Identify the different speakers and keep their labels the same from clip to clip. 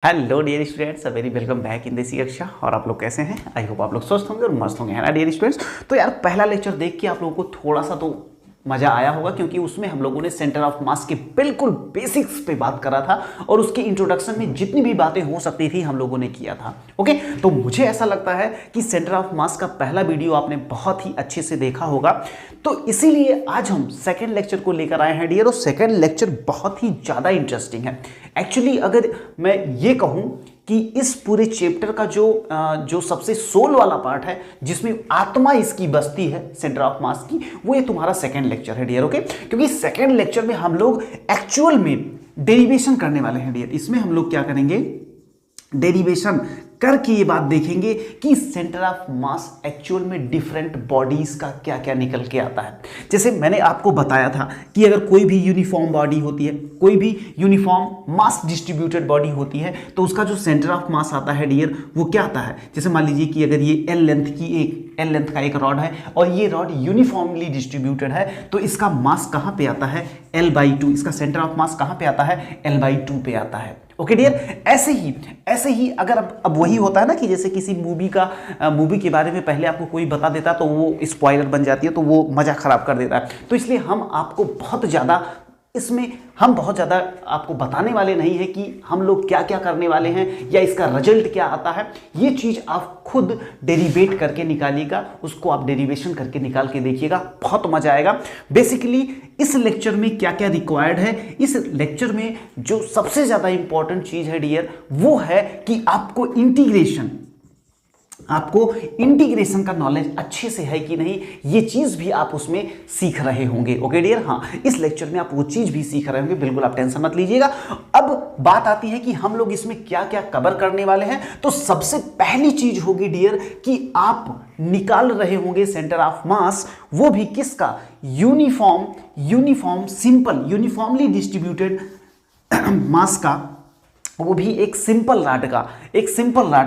Speaker 1: Hello dear students, very welcome back in this कक्षा। और आप लोग कैसे हैं? आई होप आप लोग स्वस्थ होंगे और मस्त होंगे, है ना डियर स्टूडेंट्स। तो यार पहला लेक्चर देख के आप लोगों को थोड़ा सा तो मजा आया होगा, क्योंकि उसमें हम लोगों ने सेंटर ऑफ मास के बिल्कुल बेसिक्स पे बात करा था और उसके इंट्रोडक्शन में जितनी भी बातें हो सकती थी हम लोगों ने किया था। ओके, तो मुझे ऐसा लगता है कि सेंटर ऑफ मास का पहला वीडियो आपने बहुत ही अच्छे से देखा होगा। तो इसीलिए आज हम सेकेंड लेक्चर को लेकर आए हैं डियर, और सेकेंड लेक्चर बहुत ही ज़्यादा इंटरेस्टिंग है। एक्चुअली अगर मैं ये कहूँ कि इस पूरे चैप्टर का जो सबसे सोल वाला पार्ट है, जिसमें आत्मा इसकी बसती है सेंटर ऑफ मास की, वो ये तुम्हारा सेकेंड लेक्चर है डियर। ओके, क्योंकि सेकेंड लेक्चर में हम लोग एक्चुअल में डेरिवेशन करने वाले हैं डियर। इसमें हम लोग क्या करेंगे, डेरिवेशन करके ये बात देखेंगे कि सेंटर ऑफ मास एक्चुअल में डिफरेंट बॉडीज का क्या क्या निकल के आता है। जैसे मैंने आपको बताया था कि अगर कोई भी यूनिफॉर्म बॉडी होती है, कोई भी यूनिफॉर्म मास डिस्ट्रीब्यूटेड बॉडी होती है, तो उसका जो सेंटर ऑफ मास आता है डियर, वो क्या आता है। जैसे मान लीजिए कि अगर ये एल लेंथ का एक रॉड है और ये रॉड यूनिफॉर्मली डिस्ट्रीब्यूटेड है, तो इसका मास कहाँ पे आता है, L/2। इसका सेंटर ऑफ मास कहाँ पे आता है, L/2 पे आता है। ओके डियर, ऐसे ही अगर अब वही होता है ना कि जैसे किसी मूवी के बारे में पहले आपको कोई बता देता तो वो स्पॉइलर बन जाती है, तो वो मजा खराब कर देता है। तो इसलिए हम बहुत ज़्यादा आपको बताने वाले नहीं है कि हम लोग क्या क्या करने वाले हैं या इसका रिजल्ट क्या आता है। ये चीज़ आप खुद डेरिवेट करके निकालिएगा, उसको आप डेरिवेशन करके निकाल के देखिएगा, बहुत मजा आएगा। बेसिकली इस लेक्चर में क्या क्या रिक्वायर्ड है, इस लेक्चर में जो सबसे ज़्यादा इंपॉर्टेंट चीज़ है डियर, वो है कि आपको इंटीग्रेशन का नॉलेज अच्छे से है कि नहीं, ये चीज़ भी आप उसमें सीख रहे होंगे। ओके डियर, हाँ, इस लेक्चर में आप वो चीज़ भी सीख रहे होंगे, बिल्कुल आप टेंशन मत लीजिएगा। अब बात आती है कि हम लोग इसमें क्या क्या कवर करने वाले हैं। तो सबसे पहली चीज़ होगी डियर कि आप निकाल रहे होंगे सेंटर ऑफ मास, वो भी किसका, यूनिफॉर्मली डिस्ट्रीब्यूटेड मास का, वो भी एक सिंपल रॉड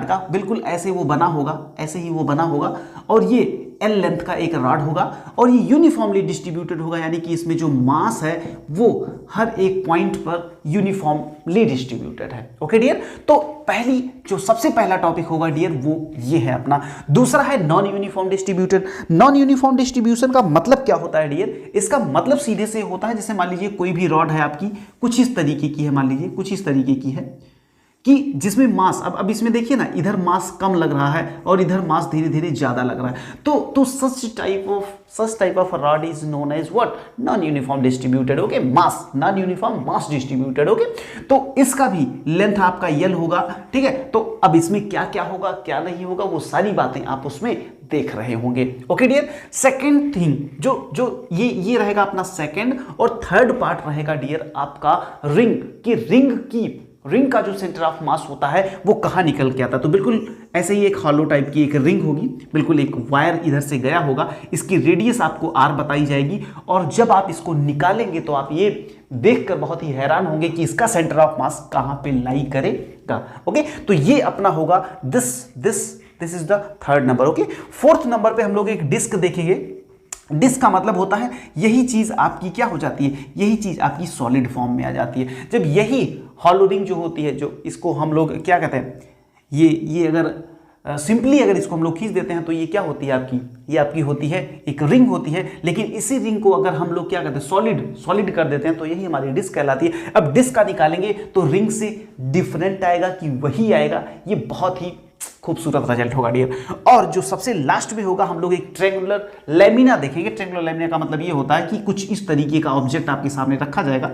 Speaker 1: का बिल्कुल ऐसे वो बना होगा, ऐसे ही वो बना होगा, और ये एल लेंथ का एक रॉड होगा और ये यूनिफॉर्मली डिस्ट्रीब्यूटेड होगा, यानी कि इसमें जो मास है वो हर एक पॉइंट पर यूनिफॉर्मली डिस्ट्रीब्यूटेड है। ओके डियर, तो जो सबसे पहला टॉपिक होगा डियर, वो ये है अपना। दूसरा है non uniform distributed. Non uniform distribution का मतलब क्या होता है डियर, इसका मतलब सीधे से होता है, जैसे मान लीजिए कोई भी रॉड है आपकी कुछ इस तरीके की है, मान लीजिए कुछ इस तरीके की है कि जिसमें मास, अब इसमें देखिए ना, इधर मास कम लग रहा है और इधर मास धीरे धीरे ज्यादा लग रहा है। तो such type of rod is known as what, non uniform distributed. Okay, mass non uniform mass distributed. Okay, तो इसका भी लेंथ आपका यल होगा, ठीक है। तो अब इसमें क्या क्या होगा, क्या नहीं होगा, वो सारी बातें आप उसमें देख रहे होंगे। ओके डियर, सेकेंड थिंग जो ये रहेगा अपना सेकेंड, और थर्ड पार्ट रहेगा डियर आपका रिंग का जो सेंटर ऑफ मास होता है वो कहाँ निकल के आता है। तो बिल्कुल ऐसे ही एक हॉलो टाइप की एक रिंग होगी, बिल्कुल एक वायर इधर से गया होगा, इसकी रेडियस आपको आर बताई जाएगी, और जब आप इसको निकालेंगे तो आप ये देखकर बहुत ही हैरान होंगे कि इसका सेंटर ऑफ मास कहाँ पे लाई करेगा। ओके, तो ये अपना होगा this is the third number. Okay, fourth number पे हम लोग एक डिस्क देखेंगे। डिस्क का मतलब होता है यही चीज आपकी क्या हो जाती है, यही चीज आपकी सॉलिड फॉर्म में आ जाती है। जब यही हॉलो रिंग जो होती है, जो इसको हम लोग क्या कहते हैं, ये अगर सिंपली अगर इसको हम लोग खींच देते हैं तो ये क्या होती है आपकी, ये आपकी होती है एक रिंग होती है। लेकिन इसी रिंग को अगर हम लोग क्या कहते हैं, सॉलिड कर देते हैं, तो यही हमारी डिस्क कहलाती है। अब डिस्क का निकालेंगे तो रिंग से डिफरेंट आएगा कि वही आएगा, ये बहुत ही खूबसूरत रिजल्ट होगा डियर। और जो सबसे लास्ट में होगा, हम लोग एक ट्रायंगुलर लैमिना देखेंगे। ट्रायंगुलर लैमिना का मतलब ये होता है कि कुछ इस तरीके का ऑब्जेक्ट आपके सामने रखा जाएगा,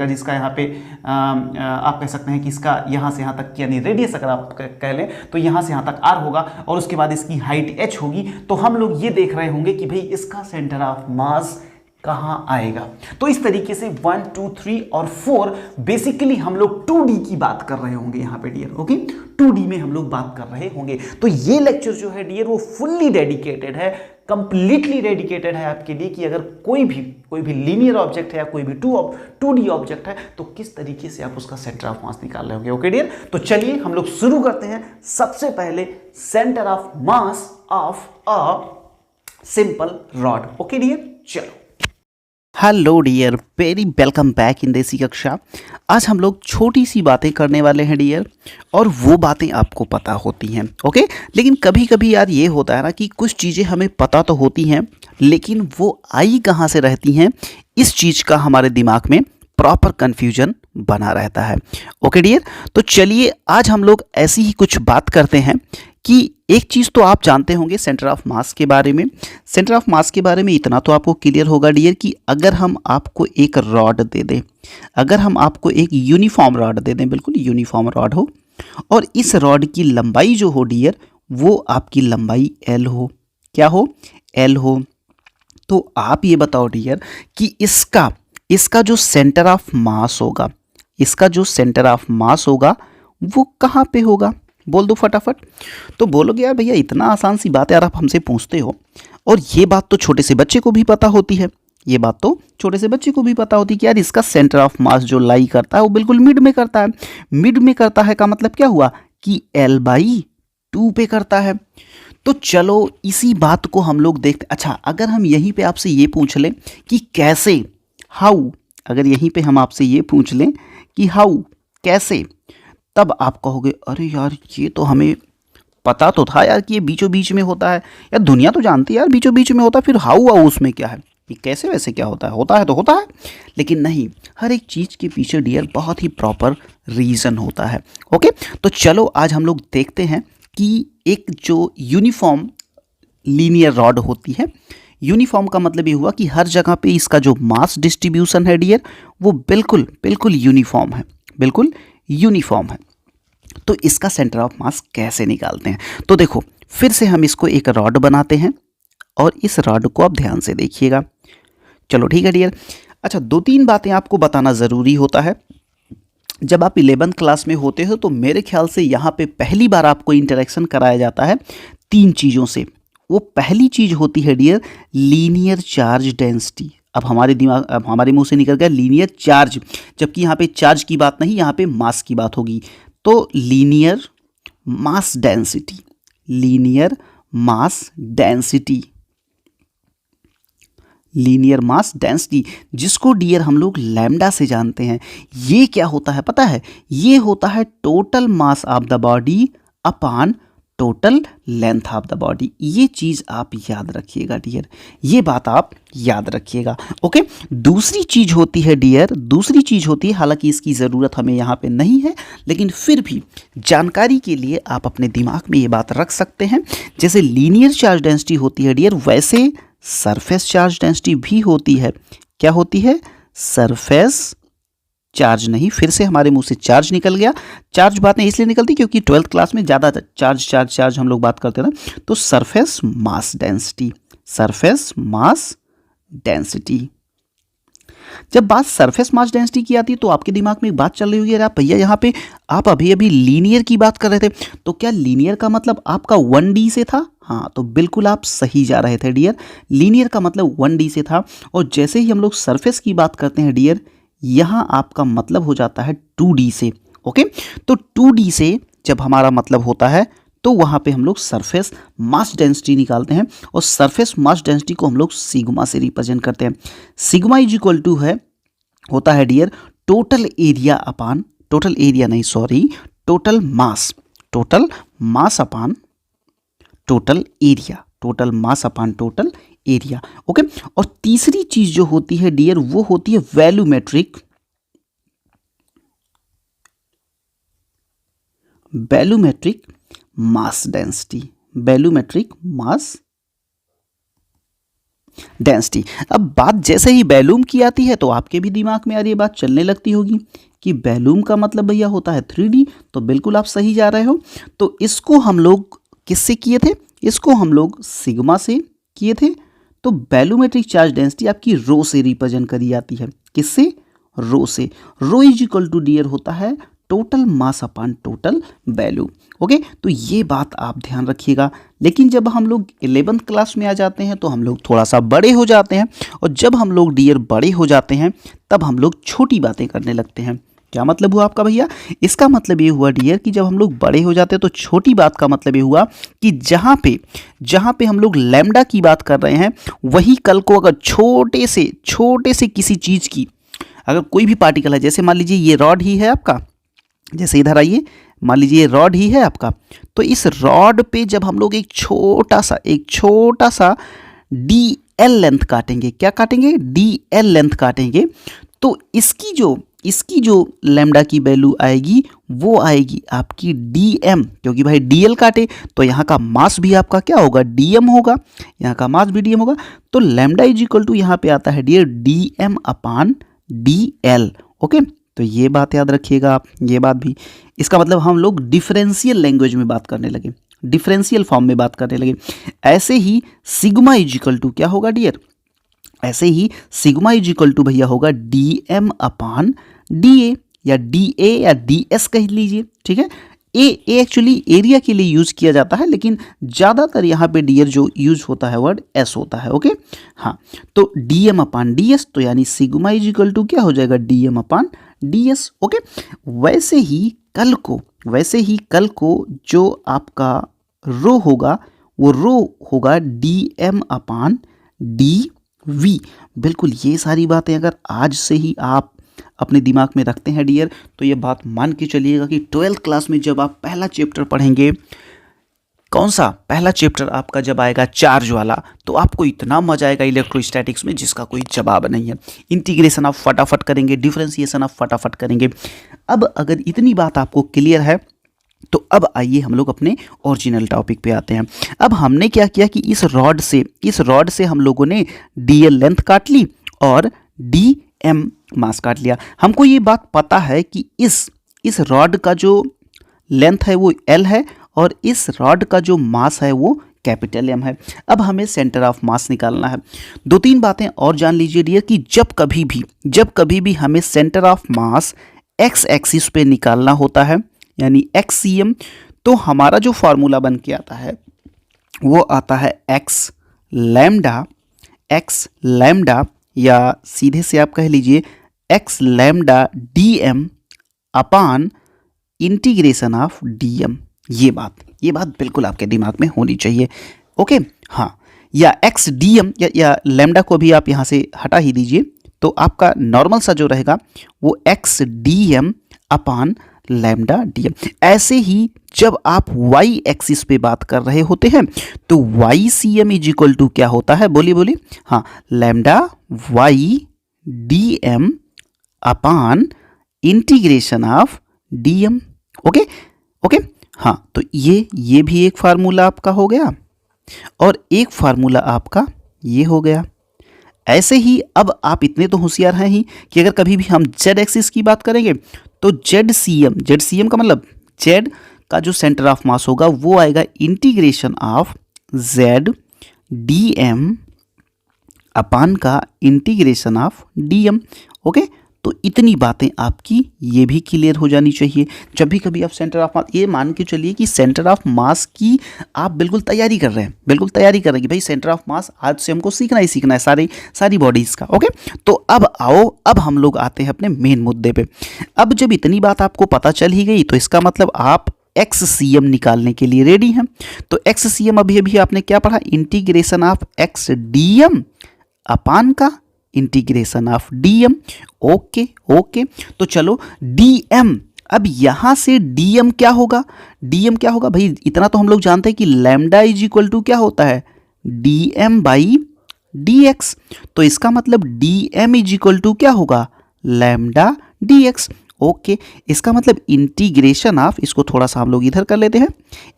Speaker 1: जिसका यहाँ पे आप कह सकते हैं कि इसका यहाँ से यहाँ तक, यानी रेडियस अगर आप कह लें तो यहाँ से यहाँ तक r होगा, और उसके बाद इसकी हाइट h होगी। तो हम लोग ये देख रहे होंगे कि भाई इसका सेंटर ऑफ मास कहाँ आएगा। तो इस तरीके से 1, 2, 3 और 4 बेसिकली हम लोग 2D की बात कर रहे होंगे यहाँ पे डियर। ओके, 2D में हम लोग बात कर रहे होंगे। तो ये लेक्चर जो है डियर वो फुल्ली डेडिकेटेड है, कंप्लीटली डेडिकेटेड है आपके लिए कि अगर कोई भी लीनियर ऑब्जेक्ट है या कोई भी 2D ऑब्जेक्ट है, तो किस तरीके से आप उसका सेंटर ऑफ मास निकाल रहे होंगे। ओके डियर, तो चलिए हम लोग शुरू करते हैं। सबसे पहले centre of mass of a simple rod. Okay dear, चलो। Hello dear, very welcome back in Desi Kaksha. आज हम लोग छोटी सी बातें करने वाले हैं डियर, और वो बातें आपको पता होती हैं। ओके, लेकिन कभी कभी यार ये होता है ना कि कुछ चीज़ें हमें पता तो होती हैं, लेकिन वो आई कहाँ से रहती हैं, इस चीज़ का हमारे दिमाग में प्रॉपर कन्फ्यूजन बना रहता है। ओके डियर, तो चलिए आज हम लोग ऐसी ही कुछ बात करते हैं कि एक चीज़ तो आप जानते होंगे सेंटर ऑफ मास के बारे में। सेंटर ऑफ मास के बारे में इतना तो आपको क्लियर होगा डियर कि अगर हम आपको एक रॉड दे दें, अगर हम आपको एक यूनिफॉर्म रॉड दे दें, बिल्कुल यूनिफॉर्म रॉड हो, और इस रॉड की लंबाई जो हो डियर वो आपकी लंबाई एल हो, क्या हो, एल हो, तो आप ये बताओ डियर कि इसका इसका जो सेंटर ऑफ मास होगा, इसका जो सेंटर ऑफ मास होगा वो कहाँ पे होगा, बोल दो फटाफट। तो बोलोगे यार भैया इतना आसान सी बात है यार, आप हमसे पूछते हो, और ये बात तो छोटे से बच्चे को भी पता होती है, ये बात तो छोटे से बच्चे को भी पता होती है कि यार इसका सेंटर ऑफ मास जो लाई करता है वो बिल्कुल मिड में करता है। मिड में करता है का मतलब क्या हुआ कि L/2 पे करता है। तो चलो इसी बात को हम लोग देखते। अच्छा, अगर हम यहीं पे आपसे ये पूछ लें कि कैसे, हाउ, अगर यहीं पे हम आपसे ये पूछ लें कि हाउ, कैसे, तब आप कहोगे अरे यार ये तो हमें पता तो था यार कि ये बीचों बीच में होता है, यार दुनिया तो जानती है यार बीचों बीच में होता है, फिर हाउ आओ उसमें क्या है, ये कैसे वैसे क्या होता है तो होता है। लेकिन नहीं, हर एक चीज़ के पीछे डियर बहुत ही प्रॉपर रीज़न होता है। ओके, तो चलो आज हम लोग देखते हैं कि एक जो यूनिफॉर्म लीनियर रॉड होती है, यूनिफॉर्म का मतलब ये हुआ कि हर जगह पे इसका जो मास डिस्ट्रीब्यूशन है डियर वो बिल्कुल बिल्कुल यूनिफॉर्म है, बिल्कुल यूनिफॉर्म है। तो इसका सेंटर ऑफ मास कैसे निकालते हैं, तो देखो फिर से हम इसको एक रॉड बनाते हैं, और इस रॉड को आप ध्यान से देखिएगा। चलो ठीक है डियर। अच्छा, दो तीन बातें आपको बताना ज़रूरी होता है। जब आप 11th क्लास में होते हो तो मेरे ख्याल से यहाँ पे पहली बार आपको इंटरेक्शन कराया जाता है तीन चीज़ों से। वो पहली चीज़ होती है डियर लीनियर चार्ज डेंसिटी। अब हमारे मुंह से निकल गया लीनियर चार्ज, जबकि यहाँ पे चार्ज की बात नहीं, यहाँ पे मास की बात होगी। तो linear mass density, linear mass density, linear mass density, जिसको डियर हम लोग लैम्डा से जानते हैं। ये क्या होता है पता है, ये होता है total mass of the body upon total length of the body. ये चीज़ आप याद रखिएगा डियर, ये बात आप याद रखिएगा। ओके, दूसरी चीज़ होती है डियर, दूसरी चीज़ होती है, हालांकि इसकी ज़रूरत हमें यहाँ पे नहीं है, लेकिन फिर भी जानकारी के लिए आप अपने दिमाग में ये बात रख सकते हैं। जैसे लीनियर चार्ज डेंसिटी होती है डियर, वैसे सरफेस चार्ज डेंसिटी भी होती है। क्या होती है, सरफेस चार्ज नहीं, फिर से हमारे मुंह से चार्ज निकल गया। चार्ज बातें इसलिए निकलती क्योंकि 12th क्लास में ज़्यादा चार्ज हम लोग बात करते हैं। तो surface mass density, surface mass density. जब बात सरफेस मास डेंसिटी की आती है तो आपके दिमाग में एक बात चल रही होगी, अरे आप भैया यहाँ पे आप अभी अभी लीनियर की बात कर रहे थे, तो क्या लीनियर का मतलब आपका 1D से था? हाँ, तो बिल्कुल आप सही जा रहे थे डियर, लीनियर का मतलब 1D से था। और जैसे ही हम लोग सरफेस की बात करते हैं डियर, यहाँ आपका मतलब हो जाता है 2D से। ओके, तो 2D से जब हमारा मतलब होता है तो वहाँ पे हम लोग सरफेस मास डेंसिटी निकालते हैं, और सरफेस मास डेंसिटी को हम लोग सिग्मा से रिप्रेजेंट करते हैं। सिग्मा इज इक्वल टू है, होता है डियर टोटल एरिया अपान, टोटल एरिया नहीं sorry, total mass upon total area, total mass upon total area. Okay, और तीसरी चीज जो होती है डियर वो होती है वैल्यूमेट्रिक, वैल्यूमेट्रिक मास डेंसिटी, वैल्यूमेट्रिक मास डेंसिटी। अब बात जैसे ही वैल्यूम की आती है तो आपके भी दिमाग में यार ये बात चलने लगती होगी कि वैल्यूम का मतलब भैया होता है 3D, तो बिल्कुल आप सही जा रहे हो। तो इसको हम लोग किससे किए थे, इसको हम लोग सिग्मा से किए थे। तो वैल्यूमेट्रिक चार्ज डेंसिटी आपकी रो से रिप्रेजेंट करी जाती है, किससे, रो से। रो इज इक्वल टू डियर होता है total mass upon total value. Okay, तो ये बात आप ध्यान रखिएगा। लेकिन जब हम लोग 11th क्लास में आ जाते हैं तो हम लोग थोड़ा सा बड़े हो जाते हैं, और जब हम लोग डियर बड़े हो जाते हैं तब हम लोग छोटी बातें करने लगते हैं। क्या मतलब हुआ आपका भैया? इसका मतलब ये हुआ डियर कि जब हम लोग बड़े हो जाते हैं तो छोटी बात का मतलब ये हुआ कि जहाँ पे हम लोग लैम्डा की बात कर रहे हैं, वही कल को अगर छोटे से किसी चीज़ की अगर कोई भी पार्टिकल है, जैसे मान लीजिए ये रॉड ही है आपका, जैसे इधर आइए, मान लीजिए ये रॉड ही है आपका, तो इस रॉड पे जब हम लोग एक छोटा सा डी एल लेंथ काटेंगे, क्या काटेंगे? डी एल लेंथ काटेंगे, तो इसकी जो लैम्डा की वैल्यू आएगी वो आएगी आपकी डी एम, क्योंकि भाई डी एल काटे तो यहाँ का मास भी आपका क्या होगा? डी एम होगा, यहाँ का मास भी डी एम होगा, तो लैम्डा इज इक्वल टू यहाँ पे आता है dear D M upon D L. Okay, तो ये बात याद रखिएगा आप, ये बात भी। इसका मतलब हम लोग डिफरेंशियल लैंग्वेज में बात करने लगे, डिफरेंशियल फॉर्म में बात करने लगे। ऐसे ही सिग्मा इज इक्वल टू क्या होगा डियर? ऐसे ही सिग्मा इज इक्वल टू भैया होगा D M upon D A, या डी ए या डी एस कह लीजिए, ठीक है। ए एक्चुअली एरिया के लिए यूज किया जाता है, लेकिन ज़्यादातर यहाँ पे डियर जो यूज होता है वर्ड एस होता है। ओके, हाँ, तो D M upon D S, तो यानी सिग्मा इज इक्वल टू क्या हो जाएगा? D M upon D S. Okay, वैसे ही कल को जो आपका रो होगा वो रो होगा D M upon D V. बिल्कुल, ये सारी बातें अगर आज से ही आप अपने दिमाग में रखते हैं डियर, तो ये बात मान के चलिएगा कि 12th क्लास में जब आप पहला चैप्टर पढ़ेंगे, कौन सा पहला चैप्टर आपका जब आएगा चार्ज वाला, तो आपको इतना मजा आएगा इलेक्ट्रोस्टैटिक्स में जिसका कोई जवाब नहीं है। इंटीग्रेशन आप फटाफट करेंगे, डिफरेंशिएशन आप फटाफट करेंगे। अब अगर इतनी बात आपको क्लियर है तो अब आइए हम लोग अपने ओरिजिनल टॉपिक पे आते हैं। अब हमने क्या किया कि इस रॉड से हम लोगों ने डी एल लेंथ काट ली और डी एम मास काट लिया। हमको ये बात पता है कि इस रॉड का जो लेंथ है वो एल है और इस रॉड का जो मास है वो कैपिटल एम है। अब हमें सेंटर ऑफ मास निकालना है। 2-3 बातें और जान लीजिए डियर कि जब कभी भी हमें centre of mass x axis पे निकालना होता है, यानी एक्स सी एम, तो हमारा जो फॉर्मूला बन के आता है वो आता है एक्स लैम्डा, या सीधे से आप कह लीजिए X lambda D M upon integration of D M. ये बात बिल्कुल आपके दिमाग में होनी चाहिए। ओके, हाँ, या एक्स डी एम या लैम्डा को भी आप यहाँ से हटा ही दीजिए, तो आपका नॉर्मल सा जो रहेगा वो एक्स डी एम अपान लैम्डा डी एम। ऐसे ही जब आप वाई एक्सिस पे बात कर रहे होते हैं तो Y C M is equal to क्या होता है? बोलिए। हाँ, lambda Y D M upon integration of D M. Okay, हाँ, तो ये भी एक फार्मूला आपका हो गया और एक फार्मूला आपका ये हो गया। ऐसे ही अब आप इतने तो होशियार हैं ही कि अगर कभी भी हम जेड एक्सिस की बात करेंगे तो जेड सी एम का मतलब जेड का जो सेंटर ऑफ मास होगा वो आएगा integration of Z D M upon का integration of D M. Okay, तो इतनी बातें आपकी ये भी क्लियर हो जानी चाहिए। जब भी कभी आप सेंटर ऑफ मास, ये मान के चलिए कि सेंटर ऑफ मास की आप बिल्कुल तैयारी कर रहे हैं कि भाई सेंटर ऑफ मास आज से हमको सीखना है सारी बॉडीज़ का। ओके, तो अब हम लोग आते हैं अपने मेन मुद्दे पे। अब जब इतनी बात आपको पता चल ही गई तो इसका मतलब आप एक्स सी एम निकालने के लिए रेडी हैं। तो एक्स सी एम अभी आपने क्या पढ़ा? Integration of X D M upon का इंटीग्रेशन ऑफ डीएम। ओके, तो चलो डीएम, अब यहां से डीएम क्या होगा भाई? इतना तो हम लोग जानते हैं कि लैम्डा इज इक्वल टू क्या होता है? DM by DX. तो इसका मतलब डीएम इज इक्वल टू क्या होगा? Lambda dx. ओके, इसका मतलब इंटीग्रेशन ऑफ, इसको थोड़ा सा हम लोग इधर कर लेते हैं।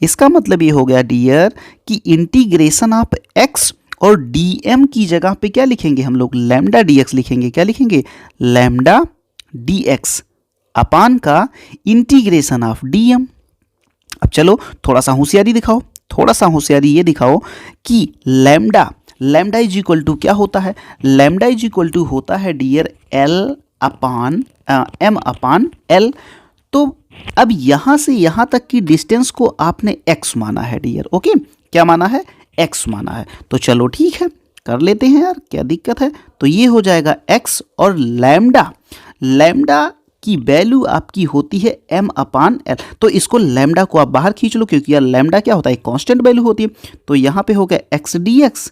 Speaker 1: इसका मतलब ये हो गया डियर कि इंटीग्रेशन ऑफ एक्स और डीएम की जगह पे क्या लिखेंगे हम लोग? लैम्डा डीएक्स लिखेंगे। क्या लिखेंगे? लैम्डा डीएक्स अपान का इंटीग्रेशन ऑफ डीएम। अब चलो थोड़ा सा होशियारी ये दिखाओ कि लैम्डा इज इक्वल टू क्या होता है? लैम्डा इज इक्वल टू होता है डियर एल अपान एम अपान एल। तो अब यहाँ से यहाँ तक की डिस्टेंस को आपने एक्स माना है डियर। ओके, क्या माना है? एक्स माना है। तो चलो ठीक है, कर लेते हैं यार, क्या दिक्कत है? तो ये हो जाएगा एक्स और लैम्डा की वैल्यू आपकी होती है m/l। तो इसको लैम्डा को आप बाहर खींच लो, क्योंकि यार लैम्डा क्या होता है, कांस्टेंट वैल्यू होती है। तो यहाँ पे हो गया x dx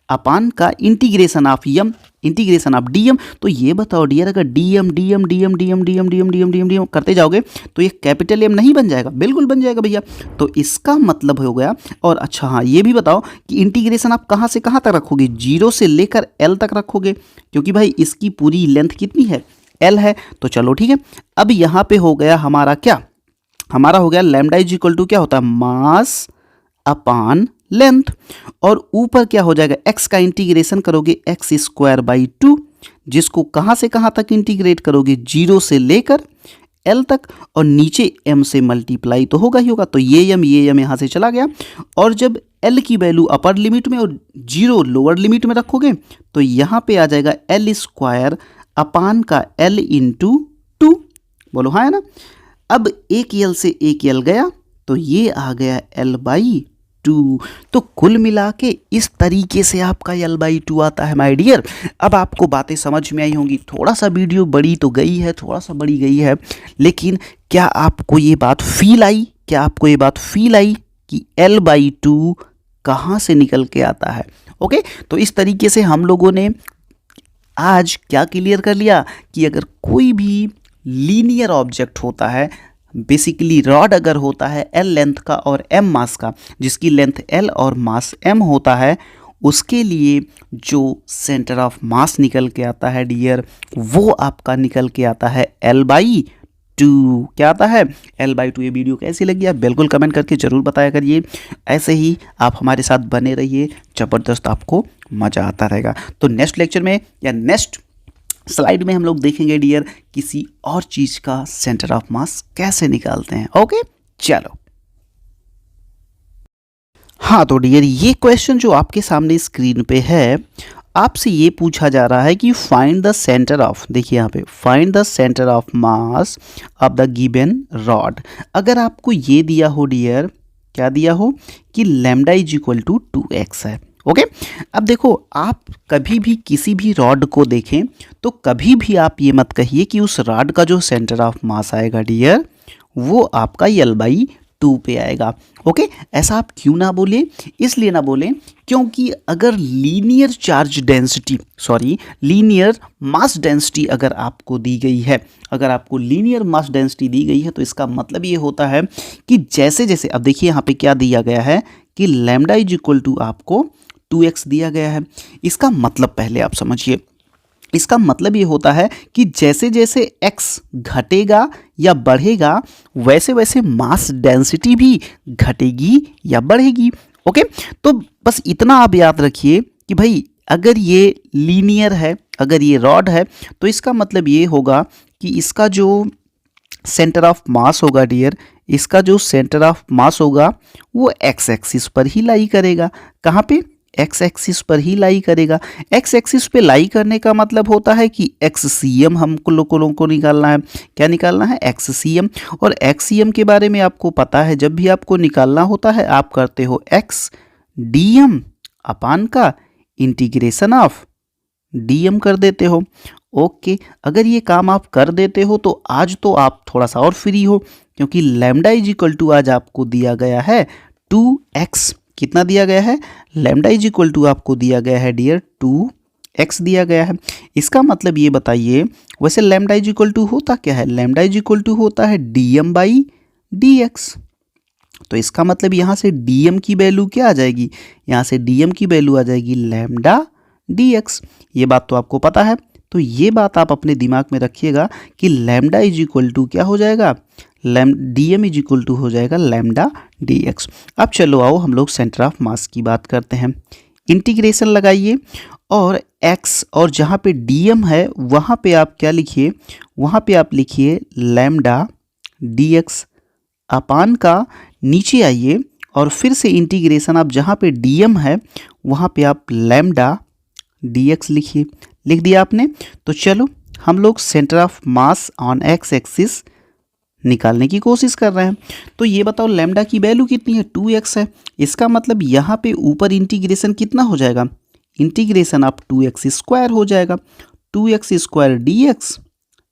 Speaker 1: अपान का integration of M, integration of dm। तो ये बताओ डियर, अगर dm dm dm dm dm dm dm dm dm करते जाओगे तो ये कैपिटल M नहीं बन जाएगा? बिल्कुल बन जाएगा भैया। तो इसका मतलब हो गया। और अच्छा हाँ, ये भी बताओ कि इंटीग्रेशन आप कहाँ से कहाँ तक रखोगे? 0 से लेकर L तक रखोगे, क्योंकि भाई इसकी पूरी लेंथ कितनी है? L है। तो चलो ठीक है। अब यहाँ पे हो गया हमारा क्या, हमारा हो गया लैम्डा इज इक्वल टू क्या होता है, मास अपान लेंथ। और ऊपर क्या हो जाएगा, x का इंटीग्रेशन करोगे x²/2, जिसको कहाँ से कहाँ तक इंटीग्रेट करोगे? 0 से लेकर L तक, और नीचे m से मल्टीप्लाई तो होगा ही होगा। तो ये m यहाँ से चला गया। और जब L की वैल्यू अपर लिमिट में और 0 लोअर लिमिट में रखोगे तो यहाँ पे आ जाएगा L² अपान का L × 2। बोलो हाँ है ना। अब एक L से एक L गया तो ये आ गया L/2। तो कुल मिला के इस तरीके से आपका L/2 आता है माय डियर। अब आपको बातें समझ में आई होंगी। थोड़ा सा वीडियो बड़ी तो गई है, थोड़ा सा बड़ी गई है, लेकिन क्या आपको ये बात फील आई? क्या आपको ये बात फील आई कि L/2 कहाँ से निकल के आता है? ओके, तो इस तरीके से हम लोगों ने आज क्या क्लियर कर लिया कि अगर कोई भी लीनियर ऑब्जेक्ट होता है, बेसिकली रॉड अगर होता है L लेंथ का और M मास का, जिसकी लेंथ L और मास M होता है, उसके लिए जो सेंटर ऑफ मास निकल के आता है डियर, वो आपका निकल के आता है L/2। क्या आता है? L/2। ये वीडियो कैसी लगी आप बिल्कुल कमेंट करके ज़रूर बताया करिए। ऐसे ही आप हमारे साथ बने रहिए, ज़बरदस्त आपको मज़ा आता रहेगा। तो नेक्स्ट लेक्चर में या नेक्स्ट स्लाइड में हम लोग देखेंगे डियर किसी और चीज़ का सेंटर ऑफ मास कैसे निकालते हैं। ओके चलो। हाँ तो डियर, ये क्वेश्चन जो आपके सामने स्क्रीन पे है, आपसे ये पूछा जा रहा है कि फाइंड द सेंटर ऑफ, देखिए यहाँ पे find the centre of mass of the given rod. अगर आपको ये दिया हो डियर, क्या दिया हो कि lambda is equal to 2x है। ओके, अब देखो आप कभी भी किसी भी रॉड को देखें तो कभी भी आप ये मत कहिए कि उस रॉड का जो सेंटर ऑफ मास आएगा डियर, वो आपका L/2 पे आएगा। ओके, ऐसा आप क्यों ना बोले? इसलिए ना बोलें क्योंकि अगर linear charge density, sorry linear mass density अगर आपको दी गई है, अगर आपको लीनियर मास डेंसिटी दी गई है, तो इसका मतलब ये होता है कि जैसे जैसे, अब देखिए यहाँ पे क्या दिया गया है कि लैम्डा इज इक्वल टू आपको 2x दिया गया है। इसका मतलब पहले आप समझिए, इसका मतलब ये होता है कि जैसे जैसे x घटेगा या बढ़ेगा, वैसे वैसे मास डेंसिटी भी घटेगी या बढ़ेगी। ओके, तो बस इतना आप याद रखिए कि भाई अगर ये लीनियर है, अगर ये रॉड है, तो इसका मतलब ये होगा कि इसका जो सेंटर ऑफ मास होगा डियर, इसका जो सेंटर ऑफ मास होगा वो x एक्सिस पर ही लाई करेगा। कहाँ पे? x एक्सिस पर ही लाई करेगा। x एक्सिस पे लाई करने का मतलब होता है कि XCM हमको लोगों को निकालना है। क्या निकालना है? XCM। और XCM के बारे में आपको पता है, जब भी आपको निकालना होता है आप करते हो x dm अपान का इंटीग्रेशन ऑफ dm कर देते हो। ओके, अगर ये काम आप कर देते हो तो आज तो आप थोड़ा सा और फ्री हो, क्योंकि लैम्डा इज इक्वल टू आज आपको दिया गया है 2x। कितना दिया गया है? लैम्डा इज इक्वल टू आपको दिया गया है डियर 2x दिया गया है। इसका मतलब ये बताइए, वैसे लैम्डा इज इक्वल टू होता क्या है? लैम्डा इज इक्वल टू होता है dm/dx। तो इसका मतलब यहाँ से dm की वैल्यू क्या आ जाएगी? यहाँ से dm की वैल्यू आ जाएगी लैम्डा dx। ये बात तो आपको पता है, तो ये बात आप अपने दिमाग में रखिएगा कि लैम्डा इज इक्वल टू क्या हो जाएगा? dm इज इक्वल टू हो जाएगा लैम्डा dx। अब चलो आओ हम लोग सेंटर ऑफ मास की बात करते हैं। इंटीग्रेशन लगाइए और x, और जहाँ पे dm है वहाँ पे आप क्या लिखिए? वहाँ पे आप लिखिए लैम्डा dx अपान का, नीचे आइए और फिर से इंटीग्रेशन, आप जहाँ पे dm है वहाँ पे आप लैम्डा dx लिखिए। लिख दिया आपने? तो चलो हम लोग centre of mass on x axis निकालने की कोशिश कर रहे हैं। तो ये बताओ लैम्डा की वैल्यू कितनी है? 2x है। इसका मतलब यहाँ पे ऊपर इंटीग्रेशन कितना हो जाएगा? इंटीग्रेशन ऑफ 2x² हो जाएगा। 2x² dx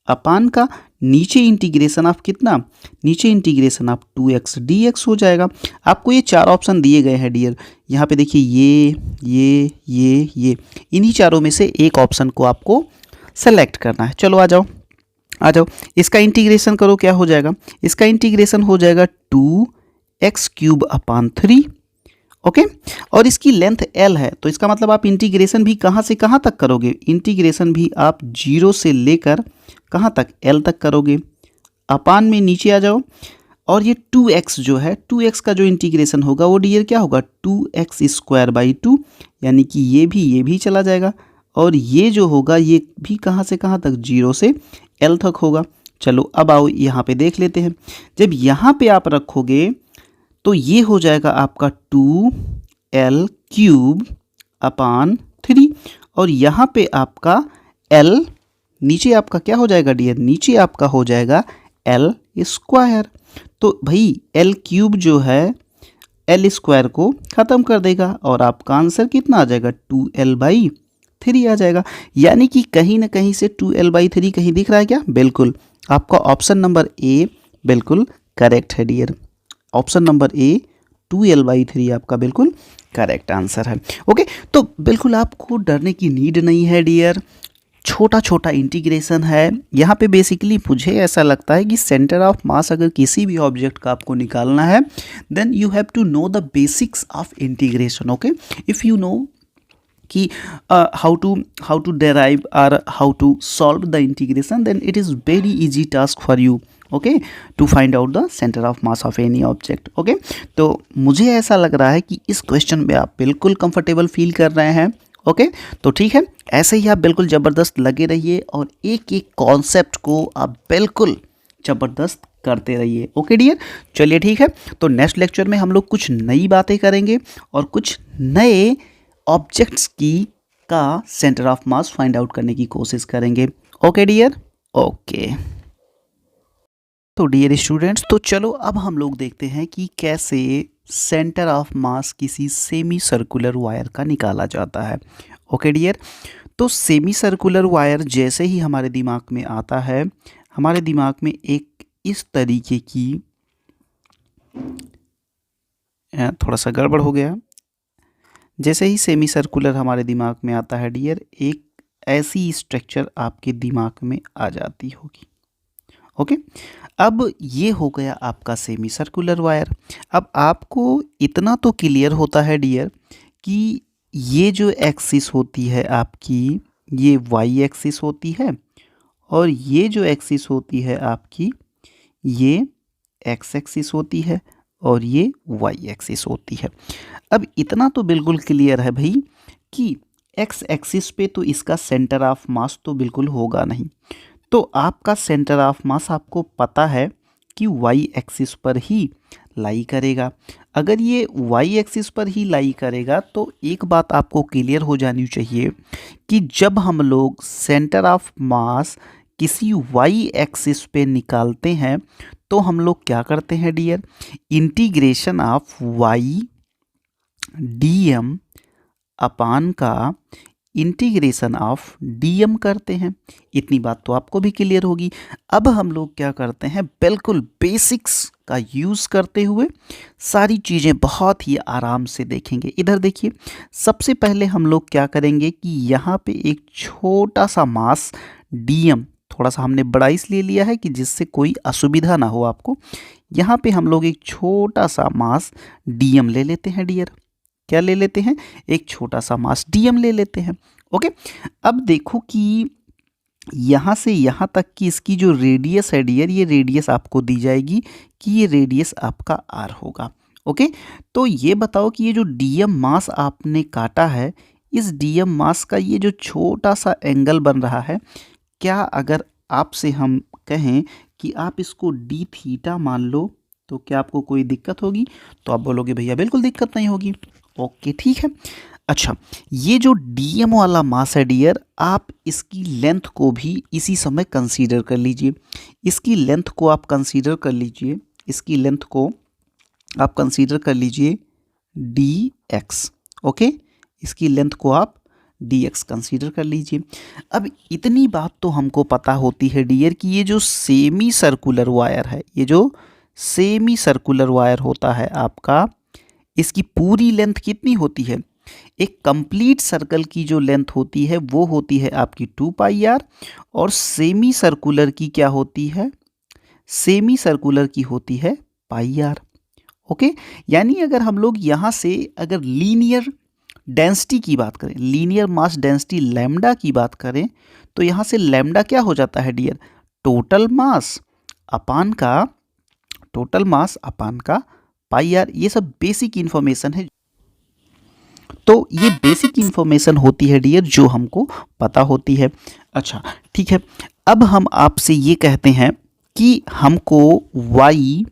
Speaker 1: अपान का नीचे इंटीग्रेशन ऑफ कितना, नीचे इंटीग्रेशन ऑफ 2x dx हो जाएगा। आपको ये चार ऑप्शन दिए गए हैं डियर, यहाँ पे देखिए ये इन्हीं चारों में से एक ऑप्शन को आपको सेलेक्ट करना है। चलो आ जाओ आ जाओ, इसका इंटीग्रेशन करो, क्या हो जाएगा, इसका इंटीग्रेशन हो जाएगा 2x³ 3। ओके, और इसकी लेंथ l है, तो इसका मतलब आप इंटीग्रेशन भी कहाँ से कहाँ तक करोगे, इंटीग्रेशन भी आप 0 से लेकर कहाँ तक, l तक करोगे। अपान में नीचे आ जाओ, और ये 2x जो है, 2x का जो इंटीग्रेशन होगा वो डियर क्या होगा, 2x²/2, यानी कि ये भी चला जाएगा, और ये जो होगा ये भी कहाँ से कहाँ तक, 0 से l तक होगा। चलो अब आओ यहाँ पे देख लेते हैं, जब यहाँ पे आप रखोगे तो ये हो जाएगा आपका 2l³/3, और यहाँ पे आपका l, नीचे आपका क्या हो जाएगा डियर, नीचे आपका हो जाएगा l²। तो भाई l³ जो है l² को ख़त्म कर देगा, और आपका आंसर कितना आ जाएगा, 2l/3 आ जाएगा। यानी कि कहीं ना कहीं से 2l/3 कहीं दिख रहा है क्या, बिल्कुल आपका ऑप्शन नंबर ए बिल्कुल करेक्ट है dear, option number A 2l/3 आपका बिल्कुल करेक्ट आंसर है। ओके, तो बिल्कुल आपको डरने की नीड नहीं है डियर, छोटा छोटा इंटीग्रेशन है यहाँ पे। बेसिकली मुझे ऐसा लगता है कि सेंटर ऑफ मास अगर किसी भी ऑब्जेक्ट का आपको निकालना है, then you have to know the basics of integration. Okay, if you know कि how to derive or how to solve the integration, then it is very easy task for you, okay, to find out the center of mass of any object। okay, तो मुझे ऐसा लग रहा है कि इस question में आप बिल्कुल कंफर्टेबल फील कर रहे हैं। ओके, तो ठीक है, ऐसे ही आप बिल्कुल ज़बरदस्त लगे रहिए और एक एक कॉन्सेप्ट को आप बिल्कुल ज़बरदस्त करते रहिए। ओके डियर, चलिए ठीक है, तो नेक्स्ट लेक्चर में हम लोग कुछ नई बातें करेंगे और कुछ नए ऑब्जेक्ट्स का centre of mass find out करने की कोशिश करेंगे। Okay dear, okay. तो डियर स्टूडेंट्स, तो चलो अब हम लोग देखते हैं कि कैसे सेंटर ऑफ मास किसी सेमी सर्कुलर वायर का निकाला जाता है। ओके डियर, तो सेमी सर्कुलर वायर जैसे ही हमारे दिमाग में आता है, हमारे दिमाग में एक इस तरीके की, थोड़ा सा गड़बड़ हो गया, जैसे ही सेमी सर्कुलर हमारे दिमाग में आता है डियर, एक ऐसी स्ट्रक्चर आपके दिमाग में आ जाती होगी। ओके, अब ये हो गया आपका सेमी सर्कुलर वायर। अब आपको इतना तो क्लियर होता है डियर कि ये जो एक्सिस होती है आपकी, ये वाई एक्सिस होती है, और ये जो एक्सिस होती है आपकी, ये एक्स एक्सिस होती है, और ये वाई एक्सिस होती है। अब इतना तो बिल्कुल क्लियर है भाई कि एक्स एक्सिस पे तो इसका सेंटर ऑफ मास तो बिल्कुल होगा नहीं, तो आपका सेंटर ऑफ मास आपको पता है कि वाई एक्सिस पर ही लाई करेगा। अगर ये वाई एक्सिस पर ही लाई करेगा तो एक बात आपको क्लियर हो जानी चाहिए कि जब हम लोग सेंटर ऑफ मास किसी वाई एक्सिस पे निकालते हैं तो हम लोग क्या करते हैं dear, integration of Y dm upon का इंटीग्रेशन ऑफ dm करते हैं। इतनी बात तो आपको भी क्लियर होगी। अब हम लोग क्या करते हैं, बिल्कुल बेसिक्स का यूज़ करते हुए सारी चीज़ें बहुत ही आराम से देखेंगे। इधर देखिए, सबसे पहले हम लोग क्या करेंगे कि यहाँ पे एक छोटा सा मास dm, थोड़ा सा हमने बड़ा इसलिए लिया है कि जिससे कोई असुविधा ना हो आपको। यहाँ पे हम लोग एक छोटा सा मास dm ले लेते हैं डियर। क्या ले लेते हैं, एक छोटा सा मास dm ले लेते हैं। ओके, अब देखो कि यहाँ से यहाँ तक की इसकी जो रेडियस है डियर, ये रेडियस आपको दी जाएगी कि ये रेडियस आपका r होगा। ओके, तो ये बताओ कि ये जो dm मास आपने काटा है, इस dm मास का ये जो छोटा सा एंगल बन रहा है, क्या अगर आपसे हम कहें कि आप इसको d थीटा मान लो तो क्या आपको कोई दिक्कत होगी? तो आप बोलोगे भैया बिल्कुल दिक्कत नहीं होगी। ओके ठीक है। अच्छा, ये जो dm वाला मास है डियर, आप इसकी लेंथ को भी इसी समय कंसीडर कर लीजिए। इसकी लेंथ को आप कंसीडर कर लीजिए, इसकी लेंथ को आप कंसीडर कर लीजिए dx। ओके, इसकी लेंथ को आप dx कंसीडर कर लीजिए। अब इतनी बात तो हमको पता होती है डियर कि ये जो सेमी सर्कुलर वायर है, ये जो सेमी सर्कुलर वायर होता है आपका, इसकी पूरी लेंथ कितनी होती है? एक कंप्लीट सर्कल की जो लेंथ होती है वो होती है आपकी 2 पाई आर, और सेमी सर्कुलर की क्या होती है? सेमी सर्कुलर की होती है पाई आर। ओके, यानी अगर हम लोग यहाँ से अगर लीनियर डेंसिटी की बात करें, लीनियर मास डेंसिटी लैम्डा की बात करें, तो यहाँ से लैम्डा क्या हो जाता है डियर? टोटल मास अपान का पाई आर। ये सब बेसिक इंफॉर्मेशन है, तो ये बेसिक इंफॉर्मेशन होती है डियर जो हमको पता होती है। अच्छा ठीक है, अब हम आपसे ये कहते हैं कि हमको Y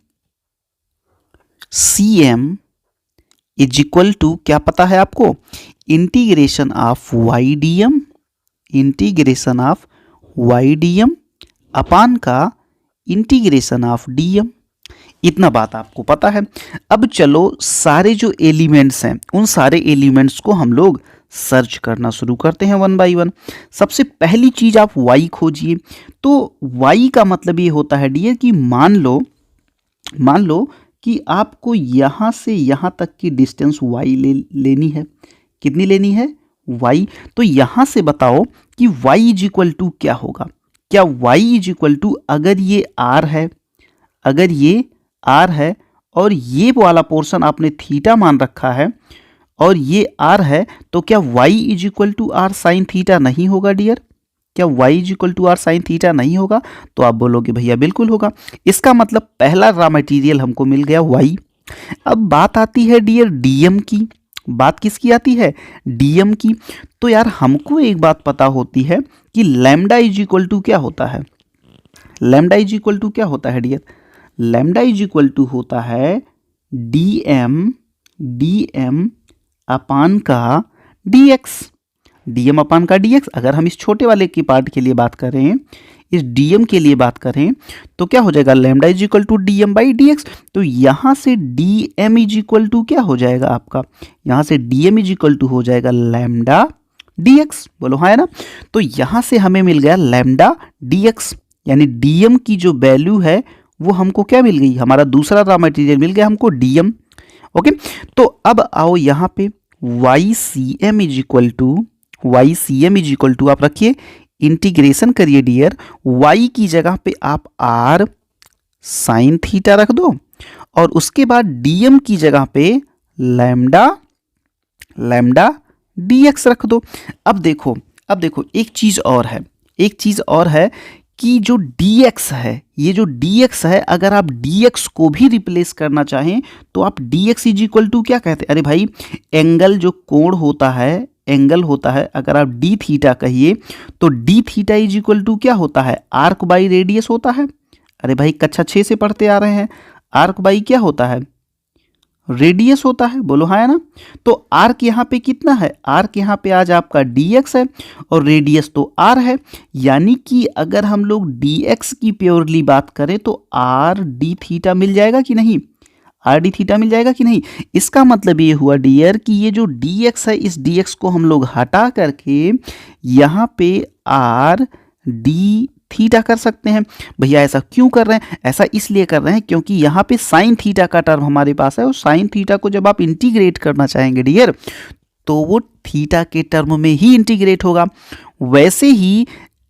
Speaker 1: C M is equal to क्या पता है आपको? Integration of Y D M, integration of Y D M upon का इंटीग्रेशन ऑफ डी एम। इतना बात आपको पता है। अब चलो सारे जो एलिमेंट्स हैं उन सारे एलिमेंट्स को हम लोग सर्च करना शुरू करते हैं वन बाय वन। सबसे पहली चीज आप y खोजिए। तो y का मतलब ये होता है डियर कि मान लो कि आपको यहाँ से यहाँ तक की डिस्टेंस y लेनी है। कितनी लेनी है? y। तो यहाँ से बताओ कि y इज इक्वल टू क्या होगा? क्या y इज इक्वल टू, अगर ये r है, अगर ये r है और ये वाला पोर्शन आपने थीटा मान रखा है और ये r है, तो क्या y is equal to R sine theta नहीं होगा डियर? क्या y is equal to R sine theta नहीं होगा? तो आप बोलोगे भैया बिल्कुल होगा। इसका मतलब पहला रॉ मटेरियल हमको मिल गया y। अब बात आती है डियर dm की। बात किसकी आती है? dm की। तो यार हमको एक बात पता होती है कि लैम्डा इज इक्वल टू क्या होता है? लैम्डा इज इक्वल टू क्या होता है dear? Lambda is equal to होता है dm अपान का dx, dm अपान का dx। अगर हम इस छोटे वाले के पार्ट के लिए बात करें, इस dm के लिए बात करें, तो क्या हो जाएगा? Lambda is equal to dm by dx। तो यहाँ से dm इज इक्वल टू क्या हो जाएगा आपका? यहाँ से dm इज इक्वल टू हो जाएगा लैम्डा dx। बोलो हाँ है ना? तो यहाँ से हमें मिल गया लैम्डा dx, यानी dm की जो वैल्यू है वो हमको क्या मिल गई? हमारा दूसरा रॉ मटेरियल मिल गया हमको dm। ओके, तो अब आओ यहाँ पे YCM इज इक्वल टू आप रखिए, इंटीग्रेशन करिए डियर। y की जगह पे आप r साइन थीटा रख दो और उसके बाद dm की जगह पे लैम्डा dx रख दो। अब देखो एक चीज और है कि जो dx है, ये जो dx है, अगर आप dx को भी रिप्लेस करना चाहें तो आप dx इज इक्वल टू क्या कहते हैं? अरे भाई एंगल जो कोण होता है, एंगल होता है, अगर आप d थीटा कहिए तो d theta is equal to क्या होता है? आर्क बाई रेडियस होता है। अरे भाई कक्षा 6 से पढ़ते आ रहे हैं, आर्क बाई क्या होता है? रेडियस होता है। बोलो हाँ है ना? तो आर्क यहाँ पे कितना है? आर्क यहाँ पे आज आपका dx है और रेडियस तो r है, यानी कि अगर हम लोग dx की प्योरली बात करें तो r d थीटा मिल जाएगा कि नहीं? r d थीटा मिल जाएगा कि नहीं? इसका मतलब ये हुआ डियर कि ये जो dx है, इस dx को हम लोग हटा करके यहाँ पे r d थीटा कर सकते हैं। भैया ऐसा क्यों कर रहे हैं? ऐसा इसलिए कर रहे हैं क्योंकि यहाँ पे साइन थीटा का टर्म हमारे पास है और साइन थीटा को जब आप इंटीग्रेट करना चाहेंगे डियर तो वो थीटा के टर्म में ही इंटीग्रेट होगा। वैसे ही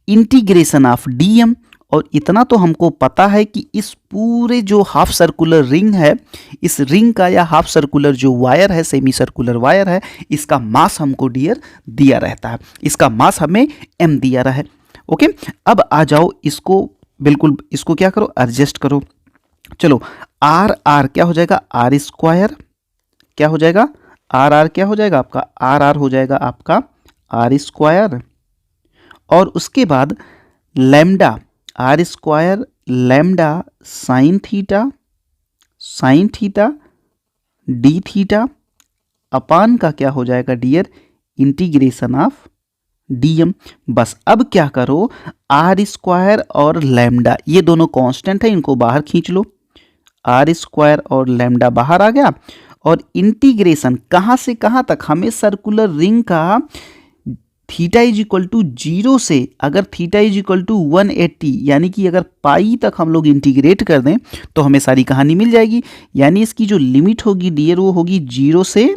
Speaker 1: इंटीग्रेशन ऑफ dm, और इतना तो हमको पता है कि इस पूरे जो हाफ सर्कुलर रिंग है, इस रिंग का या हाफ सर्कुलर जो वायर है, सेमी सर्कुलर वायर है, इसका मास हमको डियर दिया रहता है, इसका मास हमें m दिया रहा है। ओके, अब आ जाओ इसको बिल्कुल, इसको क्या करो? एडजस्ट करो। चलो आर क्या हो जाएगा? आर स्क्वायर क्या हो जाएगा? आर क्या हो जाएगा आपका? आर हो जाएगा आपका आर स्क्वायर, और उसके बाद lambda R square lambda sine theta D theta upon का क्या हो जाएगा डियर? Integration of dm। बस अब क्या करो, आर स्क्वायर और लैम्डा ये दोनों कांस्टेंट है, इनको बाहर खींच लो। आर स्क्वायर और लैम्डा बाहर आ गया, और इंटीग्रेशन कहाँ से कहाँ तक? हमें सर्कुलर रिंग का थीटा इज इक्वल टू 0 से अगर थीटा इज इक्वल टू 180 यानी कि अगर पाई तक हम लोग इंटीग्रेट कर दें तो हमें सारी कहानी मिल जाएगी। यानी इसकी जो लिमिट होगी डियर वो होगी 0 से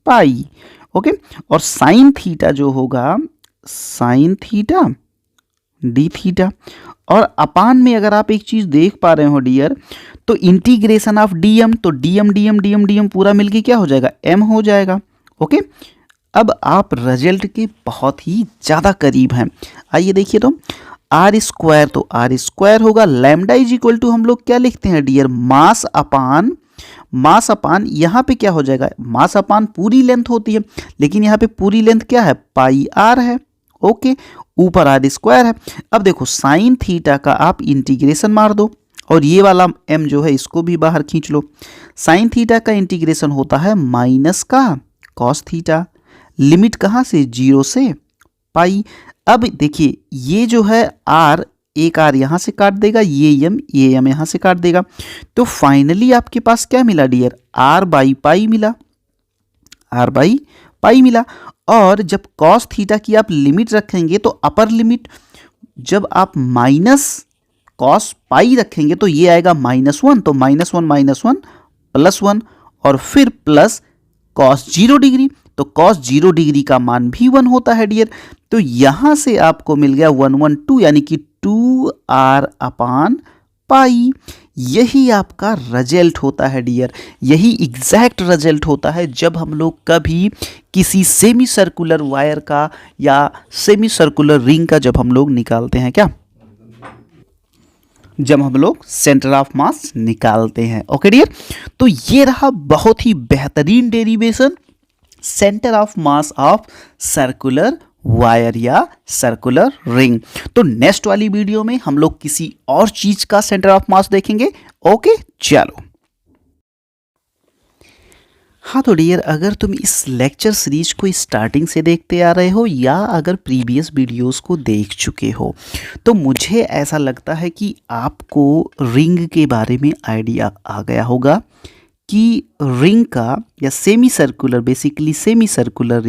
Speaker 1: पाई। ओके, और साइन थीटा जो होगा साइन थीटा डी थीटा, और अपान में अगर आप एक चीज देख पा रहे हो डियर तो इंटीग्रेशन ऑफ डीएम, तो डीएम डीएम डीएम डीएम पूरा मिलके क्या हो जाएगा एम हो जाएगा। ओके, अब आप रिजल्ट के बहुत ही ज़्यादा करीब हैं। आइए देखिए तो आर स्क्वायर, तो आर स्क्वायर होगा लैम्डा इज इक्वल टू हम लोग क्या लिखते हैं डियर मास अपान, मास अपान यहाँ पे क्या हो जाएगा मास अपान पूरी लेंथ होती है लेकिन यहाँ पे पूरी लेंथ क्या है पाई आर है। ओके, ऊपर आर स्क्वायर है। अब देखो साइन थीटा का आप इंटीग्रेशन मार दो और ये वाला m जो है इसको भी बाहर खींच लो। साइन थीटा का इंटीग्रेशन होता है माइनस का कॉस थीटा, लिमिट कहाँ से 0 से पाई। अब देखिए ये जो है r, एक r यहाँ से काट देगा, ये m यहाँ से काट देगा, तो फाइनली आपके पास क्या मिला डियर r बाई पाई मिला, r बाई पाई मिला। और जब कॉस थीटा की आप लिमिट रखेंगे तो अपर लिमिट जब आप माइनस कॉस पाई रखेंगे तो ये आएगा -1, तो -1 +1 और फिर प्लस कॉस 0 डिग्री, तो कॉस 0 डिग्री का मान भी 1 होता है डियर। तो यहां से आपको मिल गया 112 यानी कि 2r अपान पाई। यही आपका रिजल्ट होता है डियर, यही एग्जैक्ट रिजल्ट होता है जब हम लोग कभी किसी सेमी सर्कुलर वायर का या सेमी सर्कुलर रिंग का जब हम लोग निकालते हैं, क्या जब हम लोग सेंटर ऑफ मास निकालते हैं। ओके डियर, तो ये रहा बहुत ही बेहतरीन derivation centre of mass of circular wire या सर्कुलर रिंग। तो नेक्स्ट वाली वीडियो में हम लोग किसी और चीज का सेंटर ऑफ मास देखेंगे। ओके चलो। हाँ तो डियर, अगर तुम इस लेक्चर सीरीज को स्टार्टिंग से देखते आ रहे हो या अगर प्रीवियस वीडियोस को देख चुके हो तो मुझे ऐसा लगता है कि आपको रिंग के बारे में आइडिया आ गया होगा कि रिंग का या semi circular, basically semi circular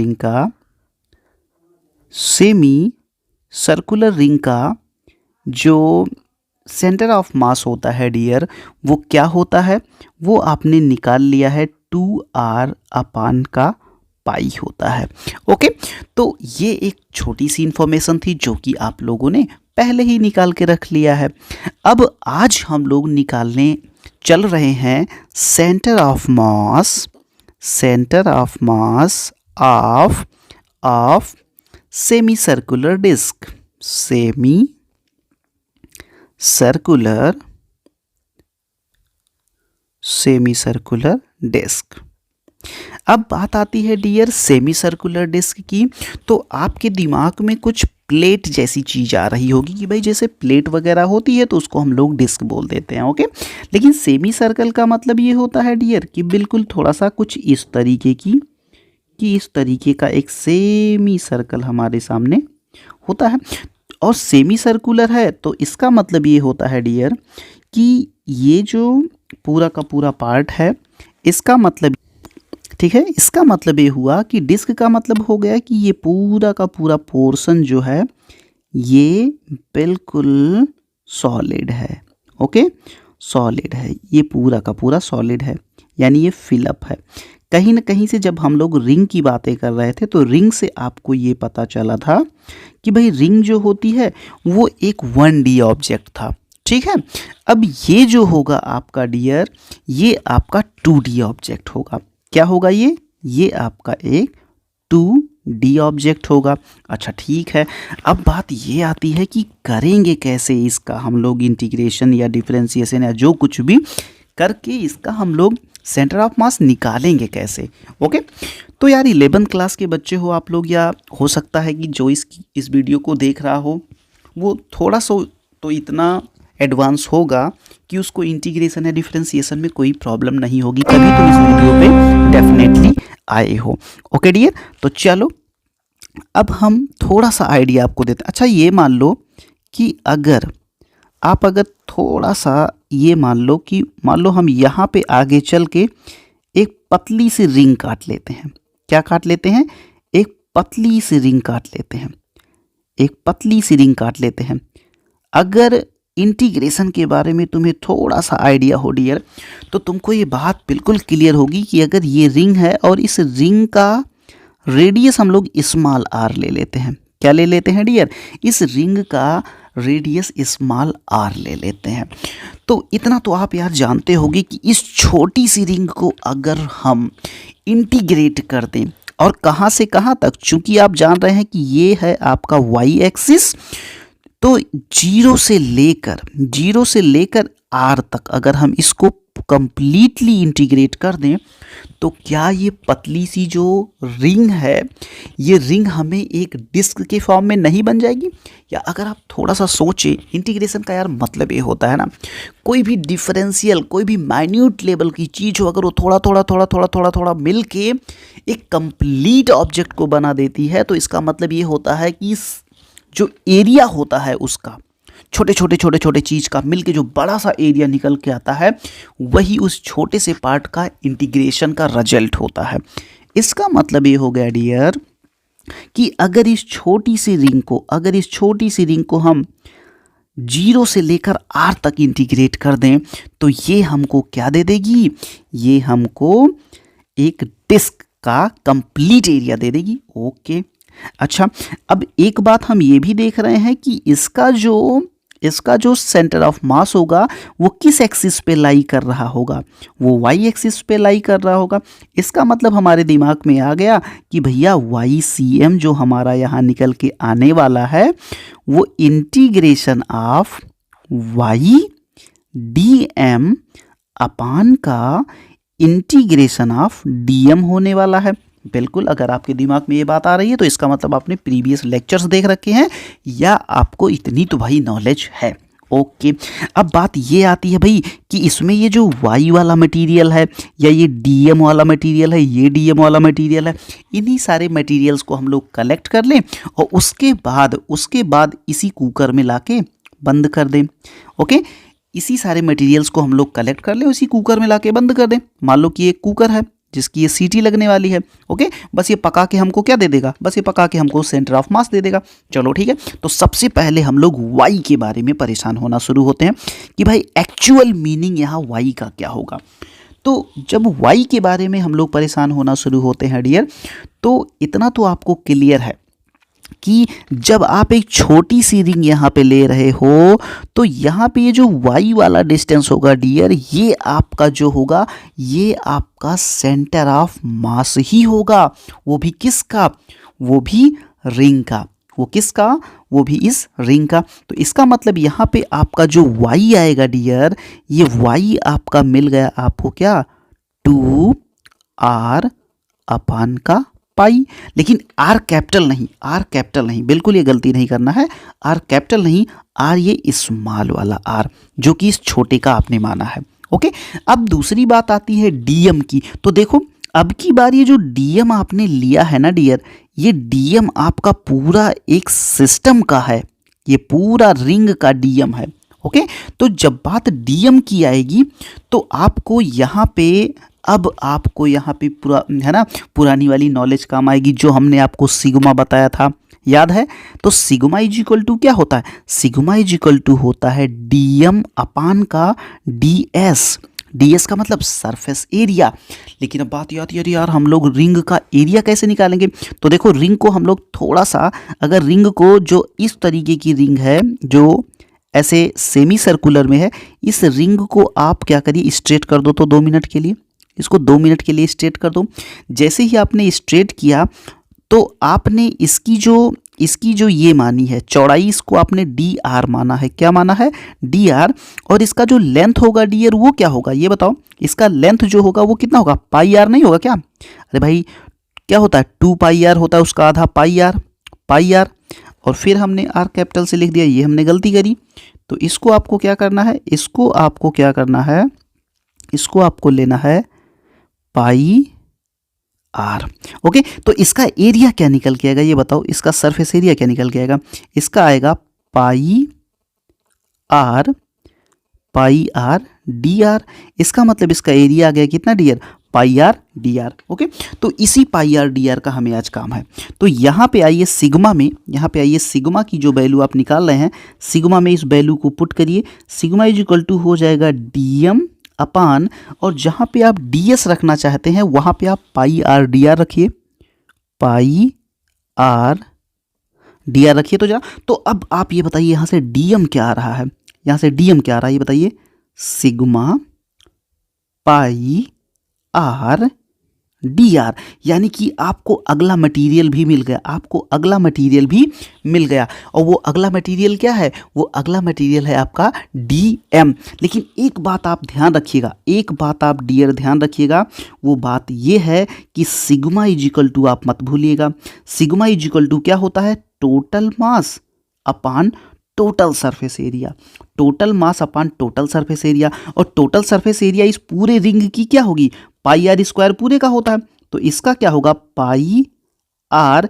Speaker 1: ring का जो सेंटर ऑफ मास होता है डियर वो क्या होता है, वो आपने निकाल लिया है 2r अपान का पाई होता है। ओके, तो ये एक छोटी सी इंफॉर्मेशन थी जो कि आप लोगों ने पहले ही निकाल के रख लिया है। अब आज हम लोग निकालने चल रहे हैं centre of mass of semi circular disc, semi circular disc. अब बात आती है डियर सेमी सर्कुलर डिस्क की, तो आपके दिमाग में कुछ प्लेट जैसी चीज आ रही होगी कि भाई जैसे प्लेट वगैरह होती है तो उसको हम लोग डिस्क बोल देते हैं। ओके, लेकिन सेमी सर्कल का मतलब ये होता है डियर कि बिल्कुल थोड़ा सा कुछ इस तरीके इस तरीके का एक सेमी सर्कल हमारे सामने होता है और सेमी सर्कुलर है, तो इसका मतलब ये होता है डियर कि ये जो पूरा का पूरा पार्ट है इसका मतलब, ठीक है, इसका मतलब ये हुआ कि डिस्क का मतलब हो गया कि ये पूरा का पूरा पोर्शन जो है ये बिल्कुल सॉलिड है। ओके, सॉलिड है, ये पूरा का पूरा सॉलिड है यानी ये फिलअप है। कहीं ना कहीं से जब हम लोग रिंग की बातें कर रहे थे तो रिंग से आपको ये पता चला था कि भाई रिंग जो होती है वो एक 1D ऑब्जेक्ट था। ठीक है, अब ये जो होगा आपका डियर ये आपका 2D ऑब्जेक्ट होगा। क्या होगा ये आपका एक 2D ऑब्जेक्ट होगा। अच्छा ठीक है, अब बात ये आती है कि करेंगे कैसे इसका हम लोग इंटीग्रेशन या डिफरेंशिएशन या जो कुछ भी करके इसका हम लोग सेंटर ऑफ मास निकालेंगे कैसे। ओके, तो यार 11th क्लास के बच्चे हो आप लोग, या हो सकता है कि जो इस वीडियो को देख रहा हो वो थोड़ा सा तो इतना एडवांस होगा कि उसको इंटीग्रेशन या डिफरेंशिएशन में कोई प्रॉब्लम नहीं होगी, तभी तुम इस वीडियो पे डेफिनेटली आए हो। ओके डियर, तो चलो अब हम थोड़ा सा आइडिया आपको देते हैं। अच्छा ये मान लो कि अगर थोड़ा सा ये मान लो हम यहाँ पे आगे चल के एक पतली सी रिंग काट लेते हैं। क्या काट लेते हैं? एक पतली सी रिंग काट लेते हैं, एक पतली सी रिंग काट लेते हैं। अगर इंटीग्रेशन के बारे में तुम्हें थोड़ा सा आइडिया हो डियर, तो तुमको ये बात बिल्कुल क्लियर होगी कि अगर ये रिंग है और इस रिंग का रेडियस हम लोग स्मॉल आर ले लेते हैं। क्या ले लेते हैं डियर? इस रिंग का रेडियस स्मॉल आर ले लेते हैं। तो इतना तो आप यार जानते होंगे कि इस छोटी सी रिंग को अगर हम इंटीग्रेट कर दें, और कहाँ से कहाँ तक, चूंकि आप जान रहे हैं कि ये है आपका वाई एक्सिस, तो जीरो से लेकर आर तक अगर हम इसको कंप्लीटली इंटीग्रेट कर दें, तो क्या ये पतली सी जो रिंग है, ये रिंग हमें एक डिस्क के फॉर्म में नहीं बन जाएगी? या अगर आप थोड़ा सा सोचें, इंटीग्रेशन का यार मतलब ये होता है ना, कोई भी डिफरेंशियल, कोई भी माइन्यूट लेवल की चीज़ हो, अगर वो थोड़ा मिल के एक कंप्लीट ऑब्जेक्ट को बना देती है, तो इसका मतलब ये होता है कि जो एरिया होता है उसका, छोटे चीज़ का मिलके जो बड़ा सा एरिया निकल के आता है, वही उस छोटे से पार्ट का इंटीग्रेशन का रिजल्ट होता है। इसका मतलब ये हो गया डियर कि अगर इस छोटी सी रिंग को हम जीरो से लेकर आर तक इंटीग्रेट कर दें, तो ये हमको क्या दे देगी? ये हमको एक डिस्क का कंप्लीट एरिया दे देगी। ओके, अच्छा, अब एक बात हम ये भी देख रहे हैं कि इसका जो सेंटर ऑफ मास होगा वो किस एक्सिस पे लाई कर रहा होगा? वो वाई एक्सिस पे लाई कर रहा होगा। इसका मतलब हमारे दिमाग में आ गया कि भैया वाई सी एम जो हमारा यहाँ निकल के आने वाला है, वो integration of Y D M upon का इंटीग्रेशन ऑफ डी एम होने वाला है। बिल्कुल, अगर आपके दिमाग में ये बात आ रही है तो इसका मतलब आपने प्रीवियस लेक्चर्स देख रखे हैं या आपको इतनी तो भाई नॉलेज है। ओके, अब बात ये आती है भाई कि इसमें ये जो वाई वाला मटेरियल है या ये डीएम वाला मटेरियल है, ये डीएम वाला मटेरियल है, इन्हीं सारे मटेरियल्स को हम लोग कलेक्ट कर लें और उसके बाद इसी कुकर में लाके बंद कर दें। ओके, इसी सारे मटेरियल्स को हम लोग कलेक्ट कर लें, उसी कुकर में लाके बंद कर दें। मान लो कि एक कुकर है जिसकी ये सीटी लगने वाली है। ओके, बस ये पका के हमको क्या दे देगा? बस ये पका के हमको सेंटर ऑफ मास दे देगा। चलो ठीक है, तो सबसे पहले हम लोग वाई के बारे में परेशान होना शुरू होते हैं कि भाई एक्चुअल मीनिंग यहाँ वाई का क्या होगा। तो जब वाई के बारे में हम लोग परेशान होना शुरू होते हैं डियर, तो इतना तो आपको क्लियर है कि जब आप एक छोटी सी रिंग यहाँ पे ले रहे हो, तो यहाँ पे ये जो y वाला डिस्टेंस होगा डियर, ये आपका जो होगा, ये आपका सेंटर ऑफ मास ही होगा। वो भी किसका? वो भी रिंग का। वो किसका? वो भी इस रिंग का। तो इसका मतलब यहाँ पे आपका जो y आएगा डियर, ये y आपका मिल गया आपको क्या? 2r अपान का पाई। लेकिन आर कैपिटल नहीं, बिल्कुल ये गलती नहीं करना है। आर कैपिटल नहीं, आर ये स्मॉल वाला आर, जो कि इस छोटे का आपने माना है। ओके, अब दूसरी बात आती है डीएम की। तो देखो, अब की बार ये जो डीएम आपने लिया है ना डियर, ये डीएम आपका पूरा एक सिस्टम का है, ये पूरा रिंग का डीएम है। ओके, तो जब बात डीएम की आएगी तो आपको यहाँ पे पूरा है ना, पुरानी वाली नॉलेज काम आएगी जो हमने आपको सिग्मा बताया था, याद है? तो सिग्मा इज इक्वल टू क्या होता है? सिग्मा इज इक्वल टू होता है डीएम अपान का डीएस। डीएस का मतलब सरफेस एरिया। लेकिन अब बात ये आती है यार, हम लोग रिंग का एरिया कैसे निकालेंगे? तो देखो, रिंग को हम लोग थोड़ा सा, अगर रिंग को, जो इस तरीके की रिंग है जो ऐसे सेमी सर्कुलर में है, इस रिंग को आप क्या करिए, स्ट्रेट कर दो। तो 2 मिनट के लिए, इसको 2 मिनट के लिए स्ट्रेट कर दो। जैसे ही आपने स्ट्रेट किया तो आपने इसकी जो ये मानी है चौड़ाई, इसको आपने डी आर माना है। क्या माना है? D R. और इसका जो लेंथ होगा डी आर, वो क्या होगा ये बताओ? इसका लेंथ जो होगा वो कितना होगा? पाई आर नहीं होगा क्या? अरे भाई, क्या होता है? 2 पाई आर होता है, उसका आधा पाई आर। और फिर हमने आर कैपिटल से लिख दिया, ये हमने गलती करी। तो इसको आपको क्या करना है? इसको आपको लेना है पाई आर। ओके, तो इसका एरिया क्या निकल के आएगा ये बताओ? इसका सरफेस एरिया क्या निकल के आएगा? इसका आएगा पाई आर डी आर। इसका मतलब इसका एरिया आ गया कितना डी आर, पाई आर डी आर। ओके, तो इसी पाई आर डी आर का हमें आज काम है। तो यहाँ पे आइए सिग्मा में, यहाँ पे आइए सिग्मा की जो वैल्यू आप निकाल रहे हैं, सिग्मा में इस वैल्यू को पुट करिए। सिग्मा इज इक्वल टू हो जाएगा डी एम अपान, और जहाँ पे आप डी एस रखना चाहते हैं वहाँ पे आप पाई आर डी आर रखिए, पाई आर डी आर रखिए। तो जरा, तो अब आप ये बताइए यहाँ से डी एम क्या आ रहा है, यहाँ से डी एम क्या आ रहा है ये बताइए, sigma pi R D R. यानी कि आपको अगला मटेरियल भी मिल गया, आपको अगला मटेरियल भी मिल गया। और वो अगला मटेरियल क्या है, वो अगला मटेरियल है आपका डी एम। लेकिन एक बात आप ध्यान रखिएगा, एक बात आप डियर ध्यान रखिएगा, वो बात ये है कि सिग्मा इजिकल टू आप मत भूलिएगा। सिग्मा इजिकल टू क्या होता है, total mass upon total surface area, total mass upon total surface area. और टोटल सरफेस एरिया इस पूरे रिंग की क्या होगी, पाई आर स्क्वायर पूरे का होता है। तो इसका क्या होगा, पाई आर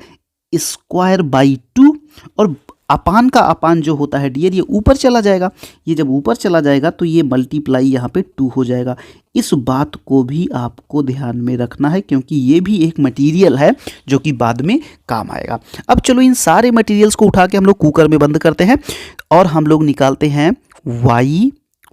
Speaker 1: स्क्वायर बाई 2, और अपान का अपान जो होता है डियर ये ऊपर चला जाएगा। ये जब ऊपर चला जाएगा तो ये मल्टीप्लाई यहाँ पे 2 हो जाएगा। इस बात को भी आपको ध्यान में रखना है, क्योंकि ये भी एक मटेरियल है जो कि बाद में काम आएगा। अब चलो इन सारे मटेरियल्स को उठा के हम लोग कुकर में बंद करते हैं और हम लोग निकालते हैं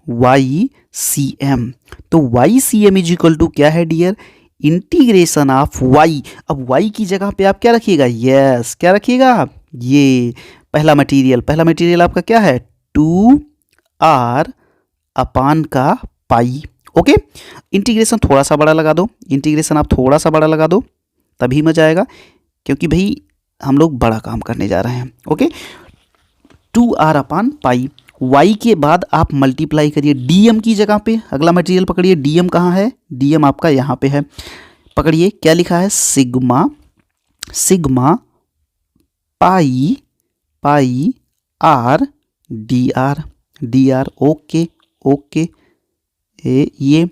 Speaker 1: वाई सी एम। तो Y C M is equal to क्या है डियर, इंटीग्रेशन ऑफ वाई। अब वाई की जगह पे आप क्या रखिएगा, यस क्या रखिएगा, ये पहला मटेरियल आपका क्या है, 2r अपान का पाई। ओके, इंटीग्रेशन थोड़ा सा बड़ा लगा दो, इंटीग्रेशन आप थोड़ा सा बड़ा लगा दो, तभी मजा आएगा, क्योंकि भाई हम लोग बड़ा काम करने जा रहे हैं। ओके, 2r अपान पाई। y के बाद आप मल्टीप्लाई करिए dm की जगह पे, अगला मटेरियल पकड़िए, dm कहाँ है, dm आपका यहाँ पे है, पकड़िए क्या लिखा है, sigma pi R D R. Okay, ये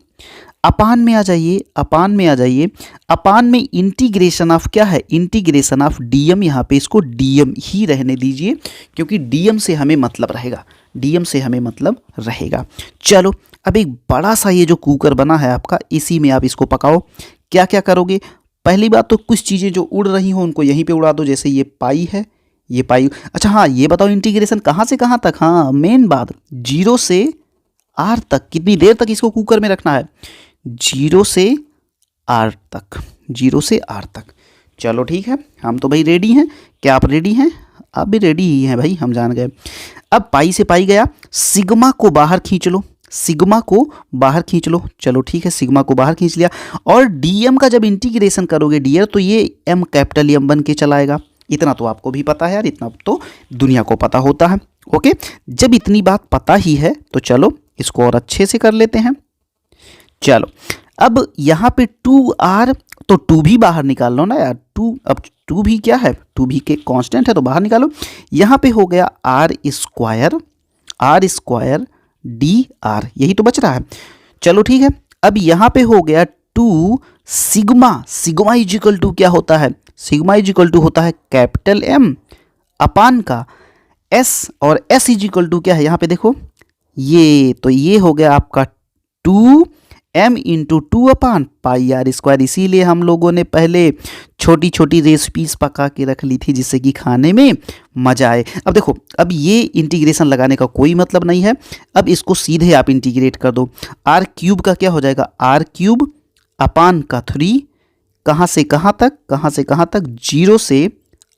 Speaker 1: अपान में आ जाइए, अपान में इंटीग्रेशन ऑफ क्या है, इंटीग्रेशन ऑफ डीएम। यहाँ पे इसको डीएम ही रहने दीजिए, क्योंकि डीएम से हमें मतलब रहेगा, चलो अब एक बड़ा सा ये जो कुकर बना है आपका, इसी में आप इसको पकाओ। क्या क्या करोगे, पहली बात तो कुछ चीज़ें जो उड़ रही हो उनको यहीं पे उड़ा दो, जैसे ये पाई है, ये पाई। अच्छा हाँ, ये बताओ इंटीग्रेशन कहाँ से कहाँ तक, हाँ मेन बात, 0 से r तक कितनी देर तक इसको कुकर में रखना है, 0 से r तक। चलो ठीक है, हम तो भाई रेडी हैं, क्या आप रेडी हैं, आप भी रेडी ही हैं भाई, हम जान गए। अब पाई से पाई गया, सिग्मा को बाहर खींच लो, चलो ठीक है, सिग्मा को बाहर खींच लिया। और डीएम का जब इंटीग्रेशन करोगे डियर, तो ये एम कैपिटल एम बन के चलाएगा। इतना तो आपको भी पता है यार, इतना तो दुनिया को पता होता है। ओके, जब इतनी बात पता ही है तो चलो इसको और अच्छे से कर लेते हैं। चलो अब यहाँ पे 2r, तो 2 भी बाहर निकाल लो ना यार, 2, अब 2 भी क्या है, 2 भी के कांस्टेंट है तो बाहर निकालो। यहाँ पे हो गया r स्क्वायर डी आर, यही तो बच रहा है। चलो ठीक है, अब यहाँ पे हो गया 2 सिग्मा इजिकल टू क्या होता है, सिग्मा इजिकल टू होता है कैपिटल एम अपान का एस, और एस इजिकल टू क्या है, यहाँ पे देखो ये, तो ये हो गया आपका 2m into 2 upon pi R square. इसीलिए हम लोगों ने पहले छोटी छोटी रेसिपीज पका के रख ली थी, जिससे कि खाने में मजा आए। अब देखो, अब ये इंटीग्रेशन लगाने का कोई मतलब नहीं है, अब इसको सीधे आप इंटीग्रेट कर दो। आर क्यूब का क्या हो जाएगा, आर क्यूब अपान का 3, कहाँ से कहाँ तक, 0 से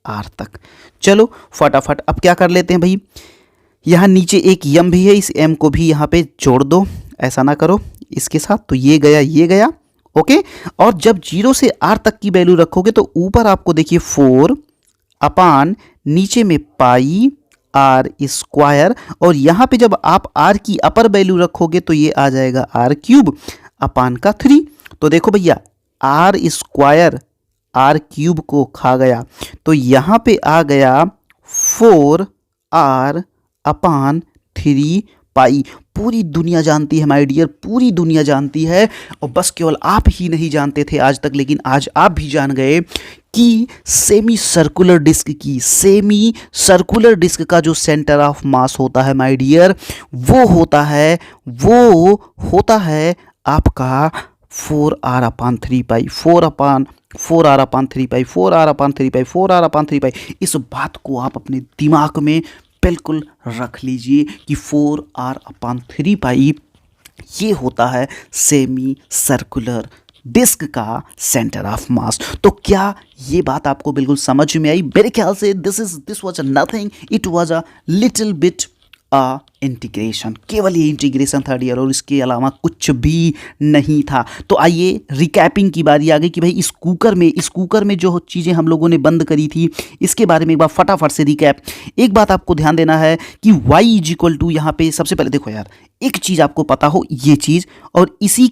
Speaker 1: r तक। चलो फटाफट अब क्या कर लेते हैं भाई, यहाँ नीचे एक m भी है, इस m को भी यहाँ पे जोड़ दो, ऐसा ना करो इसके साथ, तो ये गया। ओके, और जब 0 से r तक की वैल्यू रखोगे तो ऊपर आपको देखिए 4 अपान नीचे में पाई आर स्क्वायर, और यहाँ पे जब आप r की अपर वैल्यू रखोगे तो ये आ जाएगा r क्यूब अपान का 3। तो देखो भैया, r स्क्वायर r क्यूब को खा गया, तो यहाँ पे आ गया 4r अपान 3 पाई। पूरी दुनिया जानती है माय डियर, पूरी दुनिया जानती है, और बस केवल आप ही नहीं जानते थे आज तक, लेकिन आज आप भी जान गए कि सेमी सर्कुलर डिस्क का जो सेंटर ऑफ मास होता है माय डियर, वो होता है आपका 4r/3π। इस बात को आप अपने दिमाग में बिल्कुल रख लीजिए कि 4r/3π ये होता है सेमी सर्कुलर डिस्क का सेंटर ऑफ मास। तो क्या ये बात आपको बिल्कुल समझ में आई? मेरे ख्याल से this was nothing, it was a little bit integration. केवल ये इंटीग्रेशन था डियर, और इसके अलावा कुछ भी नहीं था। तो आइए रिकैपिंग की बारी आ गई कि भाई इस कुकर में जो चीज़ें हम लोगों ने बंद करी थी इसके बारे में एक बार फटाफट से रिकैप। एक बात आपको ध्यान देना है कि y इक्वल टू यहाँ पे सबसे पहले देखो यार, एक चीज़ आपको पता हो ये चीज़, और इसी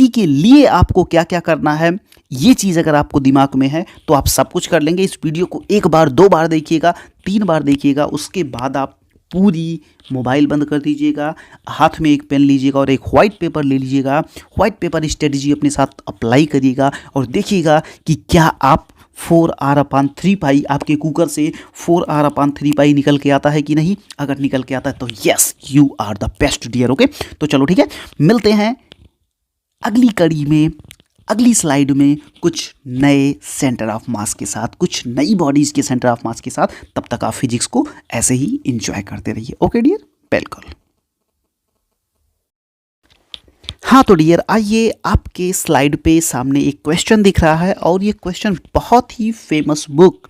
Speaker 1: के लिए आपको क्या क्या करना है, ये चीज़ अगर आपको दिमाग में है तो आप सब कुछ कर लेंगे। इस वीडियो को एक बार, 2 बार देखिएगा, 3 बार देखिएगा, उसके बाद आप पूरी मोबाइल बंद कर दीजिएगा, हाथ में एक पेन लीजिएगा और एक व्हाइट पेपर ले लीजिएगा। व्हाइट पेपर स्ट्रेटजी अपने साथ अप्लाई करिएगा और देखिएगा कि क्या आप 4r/3π आपके कुकर से 4r/3π निकल के आता है कि नहीं। अगर निकल के आता है तो yes, you are the best dear. Okay, तो चलो ठीक है, मिलते हैं अगली कड़ी में, अगली स्लाइड में कुछ नए सेंटर ऑफ मास के साथ, कुछ नई बॉडीज के सेंटर ऑफ मास के साथ। तब तक आप फिजिक्स को ऐसे ही एंजॉय करते रहिए। ओके डियर, बिल्कुल। हाँ तो डियर, आइए, आपके स्लाइड पे सामने एक क्वेश्चन दिख रहा है और ये क्वेश्चन बहुत ही फेमस बुक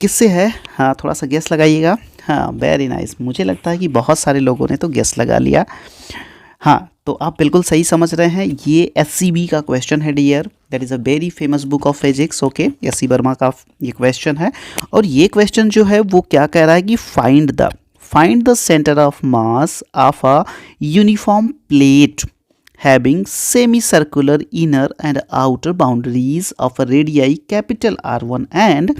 Speaker 1: किससे है? हाँ, थोड़ा सा गेस लगाइएगा। हाँ, वेरी नाइस। मुझे लगता है कि बहुत सारे लोगों ने तो गेस लगा लिया। हाँ, तो आप बिल्कुल सही समझ रहे हैं, ये SCB का क्वेश्चन है dear. That is a very famous book of physics. Okay, SC Verma का ये क्वेश्चन है, और ये क्वेश्चन जो है वो क्या कह रहा है कि find the centre of mass of a uniform plate having semi circular inner and outer boundaries of a radii capital R1 and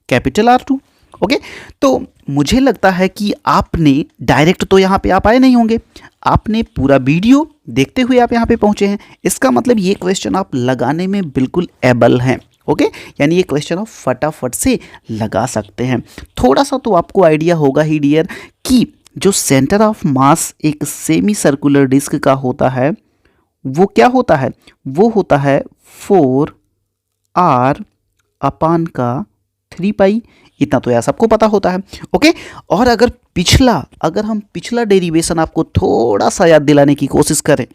Speaker 1: capital R2। Okay, तो मुझे लगता है कि आपने डायरेक्ट तो यहाँ पे आप आए नहीं होंगे, आपने पूरा वीडियो देखते हुए आप यहाँ पे पहुँचे हैं। इसका मतलब ये क्वेश्चन आप लगाने में बिल्कुल एबल हैं। ओके, यानी ये क्वेश्चन आप फटाफट से लगा सकते हैं। थोड़ा सा तो आपको आइडिया होगा ही डियर कि जो सेंटर ऑफ मास एक सेमी सर्कुलर डिस्क का होता है वो क्या होता है, वो होता है 4r/3π। इतना तो यार सबको पता होता है। ओके, और अगर हम पिछला डेरिवेशन आपको थोड़ा सा याद दिलाने की कोशिश करें,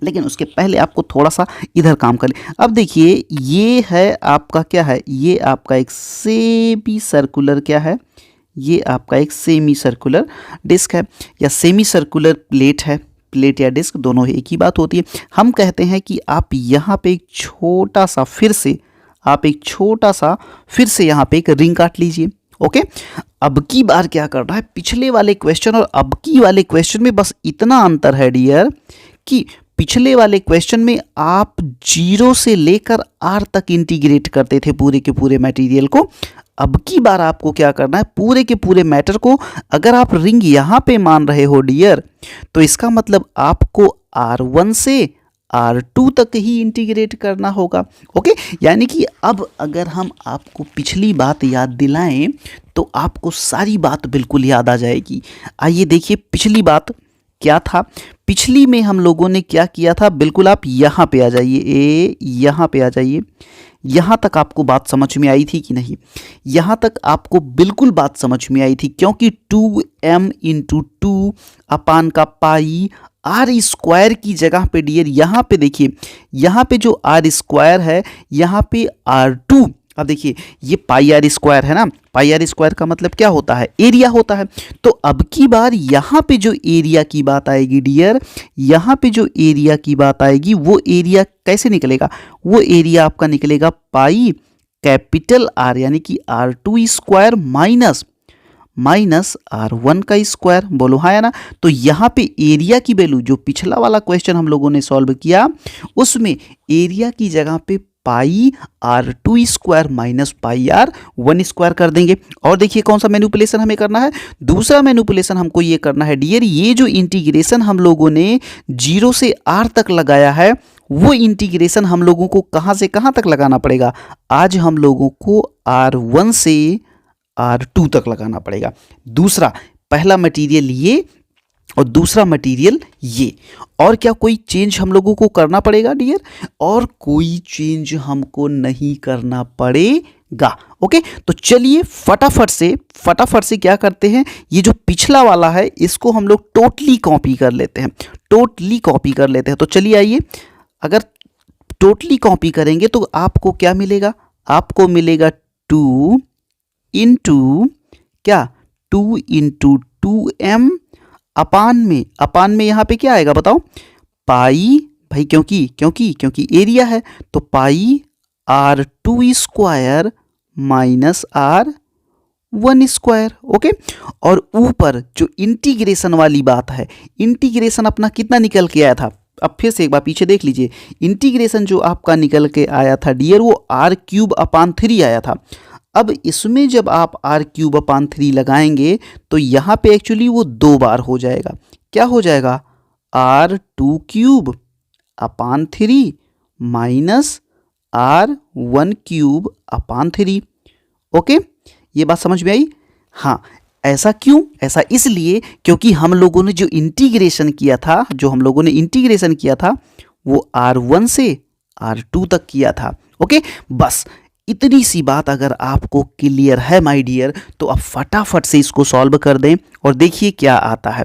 Speaker 1: लेकिन उसके पहले आपको थोड़ा सा इधर काम करें। अब देखिए, ये है आपका क्या है, ये आपका एक सेमी सर्कुलर क्या है, ये आपका एक सेमी सर्कुलर डिस्क है या सेमी सर्कुलर प्लेट है। प्लेट या डिस्क दोनों ही एक ही बात होती है। हम कहते हैं कि आप यहाँ पे एक छोटा सा फिर से यहाँ पे एक रिंग काट लीजिए। ओके, अब की बार क्या कर रहा है, पिछले वाले क्वेश्चन और अब की वाले क्वेश्चन में बस इतना अंतर है डियर कि पिछले वाले क्वेश्चन में आप 0 से लेकर R तक इंटीग्रेट करते थे पूरे के पूरे मटेरियल को। अब की बार आपको क्या करना है, पूरे के पूरे मैटर को, अगर आप रिंग यहाँ पे मान रहे हो डियर, तो इसका मतलब आपको R1 से R2 तक ही इंटीग्रेट करना होगा। ओके, यानी कि अब अगर हम आपको पिछली बात याद दिलाएं तो आपको सारी बात बिल्कुल याद आ जाएगी। आइए देखिए, पिछली बात क्या था। पिछली में हम लोगों ने क्या किया था, बिल्कुल आप यहाँ पे आ जाइए, यहाँ पे आ जाइए। यहाँ तक आपको बात समझ में आई थी कि नहीं? यहाँ तक आपको बिल्कुल बात समझ में आई थी, क्योंकि 2m × 2/π R² की जगह पे डियर यहाँ पे देखिए, यहाँ पे जो R² है, यहाँ पे R2। अब देखिए, ये πr² है ना, πr² का मतलब क्या होता है, एरिया होता है। तो अब की बार यहाँ पे जो एरिया की बात आएगी डियर, यहाँ पे जो एरिया की बात आएगी, वो एरिया कैसे निकलेगा, वो एरिया आपका निकलेगा पाई कैपिटल R यानी कि R2² माइनस R1 का स्क्वायर। बोलो हाँ या ना। तो यहाँ पे एरिया की वैल्यू, जो पिछला वाला क्वेश्चन हम लोगों ने सॉल्व किया उसमें एरिया की जगह पे πr2² माइनस πr1² कर देंगे। और देखिए कौन सा मैनिपुलेशन हमें करना है, दूसरा मैनिपुलेशन हमको ये करना है डियर, ये जो इंटीग्रेशन हम लोगों ने 0 से R तक लगाया है वो इंटीग्रेशन हम लोगों को कहाँ से कहाँ तक लगाना पड़ेगा? आज हम लोगों को R1 से R2 तक लगाना पड़ेगा। दूसरा, पहला मटेरियल ये और दूसरा मटेरियल ये। और क्या कोई चेंज हम लोगों को करना पड़ेगा डियर? और कोई चेंज हमको नहीं करना पड़ेगा। ओके, तो चलिए फटाफट से क्या करते हैं, ये जो पिछला वाला है इसको हम लोग टोटली कॉपी कर लेते हैं, तो चलिए आइए, अगर टोटली कॉपी करेंगे तो आपको क्या मिलेगा? आपको मिलेगा 2 इंटू क्या, 2 इंटू 2m अपान में यहाँ पे क्या आएगा बताओ? पाई, भाई क्योंकि एरिया है तो पाई R2 square minus R1 square. Okay, और ऊपर जो इंटीग्रेशन वाली बात है, इंटीग्रेशन अपना कितना निकल के आया था? अब फिर से एक बार पीछे देख लीजिए, इंटीग्रेशन जो आपका निकल के आया था डियर वो R³/3 आया था। अब इसमें जब आप R³/3 लगाएंगे तो यहाँ पे एक्चुअली वो 2 बार हो जाएगा। क्या हो जाएगा? R2³/3 minus R1³/3। ओके, ये बात समझ में आई? हाँ, ऐसा क्यों? ऐसा इसलिए क्योंकि हम लोगों ने जो इंटीग्रेशन किया था वो R1 से R2 तक किया था। ओके, बस इतनी सी बात अगर आपको क्लियर है माय डियर, तो आप फटाफट से इसको सॉल्व कर दें और देखिए क्या आता है।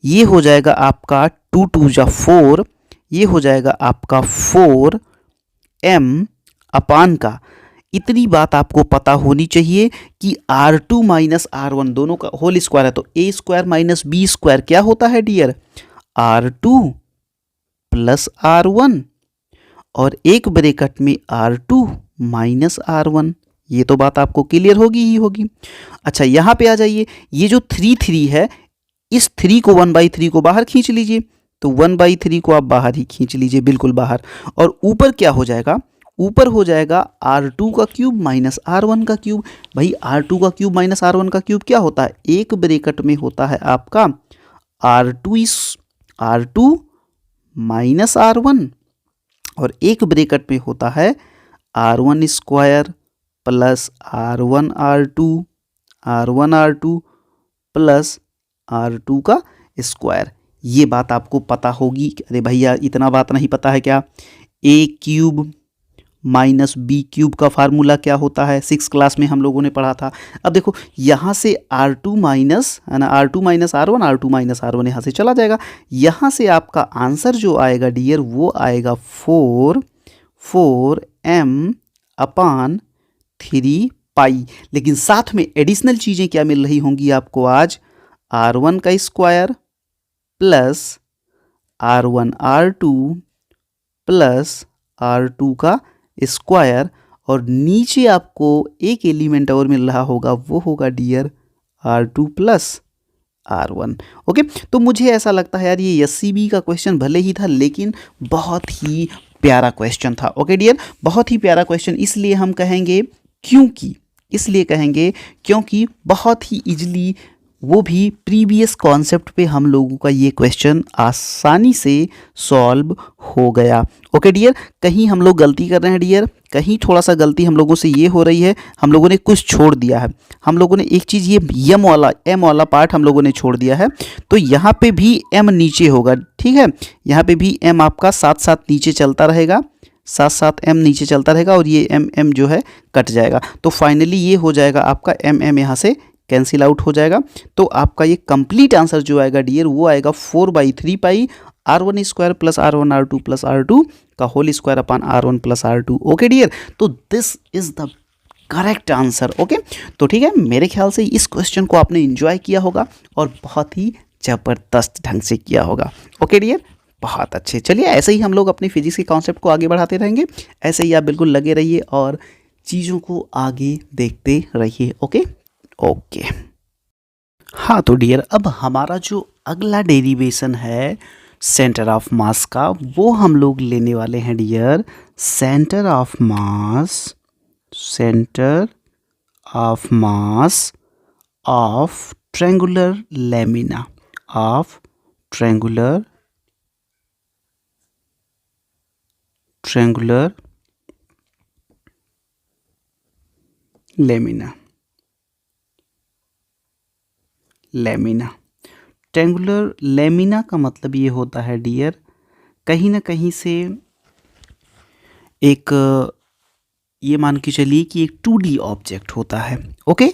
Speaker 1: ये हो जाएगा आपका 2 2 जा 4, ये हो जाएगा आपका 4m अपान का। इतनी बात आपको पता होनी चाहिए कि R2 माइनस R1 दोनों का होल स्क्वायर है, तो a square minus b square क्या होता है डियर? R2 प्लस R1 और एक ब्रैकेट में R2 माइनस R1। ये तो बात आपको क्लियर होगी। अच्छा, यहाँ पे आ जाइए, ये जो 3 है, इस 3 को 1/3 को बाहर खींच लीजिए, तो 1/3 को आप बाहर ही खींच लीजिए, बिल्कुल बाहर। और ऊपर क्या हो जाएगा? ऊपर हो जाएगा R2³ माइनस R1 का क्यूब। भाई R2³ माइनस R1 का क्यूब क्या होता है? एक ब्रैकेट में होता है आपका R2 माइनस R1 और एक ब्रैकेट में होता है R1 square plus R1R2 plus R2 का स्क्वायर। ये बात आपको पता होगी। अरे भैया इतना बात नहीं पता है क्या? A³ माइनस B³ का फार्मूला क्या होता है? 6 क्लास में हम लोगों ने पढ़ा था। अब देखो यहाँ से R2 माइनस है ना, R2 माइनस R1 यहाँ से चला जाएगा। यहाँ से आपका आंसर जो आएगा डियर वो आएगा 4m/3 पाई। लेकिन साथ में एडिशनल चीज़ें क्या मिल रही होंगी आपको आज? R1 का square plus R1R2 plus R2 का स्क्वायर, और नीचे आपको एक एलिमेंट और मिल रहा होगा, वो होगा dear R2 plus R1। Okay, तो मुझे ऐसा लगता है यार ये SCB का क्वेश्चन भले ही था लेकिन बहुत ही प्यारा क्वेश्चन था। ओके डियर, बहुत ही प्यारा क्वेश्चन इसलिए हम कहेंगे क्योंकि बहुत ही इजली, वो भी प्रीवियस कॉन्सेप्ट पे हम लोगों का ये क्वेश्चन आसानी से सॉल्व हो गया। ओके डियर, कहीं हम लोग गलती कर रहे हैं डियर, कहीं थोड़ा सा गलती हम लोगों से ये हो रही है, हम लोगों ने कुछ छोड़ दिया है। हम लोगों ने एक चीज़, ये एम वाला पार्ट हम लोगों ने छोड़ दिया है, तो यहाँ पे भी m नीचे होगा। ठीक है, यहाँ पे भी m आपका साथ साथ नीचे चलता रहेगा, m नीचे चलता रहेगा और ये m जो है कट जाएगा। तो फाइनली ये हो जाएगा आपका m यहाँ से कैंसिल आउट हो जाएगा। तो आपका ये कंप्लीट आंसर जो आएगा डियर वो आएगा 4/3 पाई R1 square plus R1R2 plus R2 का whole square upon R1 plus R2। Okay dear, तो this is the correct answer. Okay, तो ठीक है, मेरे ख्याल से इस क्वेश्चन को आपने एंजॉय किया होगा और बहुत ही ज़बरदस्त ढंग से किया होगा। ओके डियर, बहुत अच्छे। चलिए ऐसे ही हम लोग अपने फिजिक्स के कॉन्सेप्ट को आगे बढ़ाते रहेंगे, ऐसे ही आप बिल्कुल लगे रहिए और चीज़ों को आगे देखते रहिए। ओके ओके, हाँ तो डियर, अब हमारा जो अगला डेरिवेशन है सेंटर ऑफ मास का, वो हम लोग लेने वाले हैं dear centre of mass of triangular triangular lamina. Triangular lamina का मतलब ये होता है डियर, कहीं ना कहीं से एक, ये मान के चलिए कि एक 2D ऑब्जेक्ट होता है। ओके,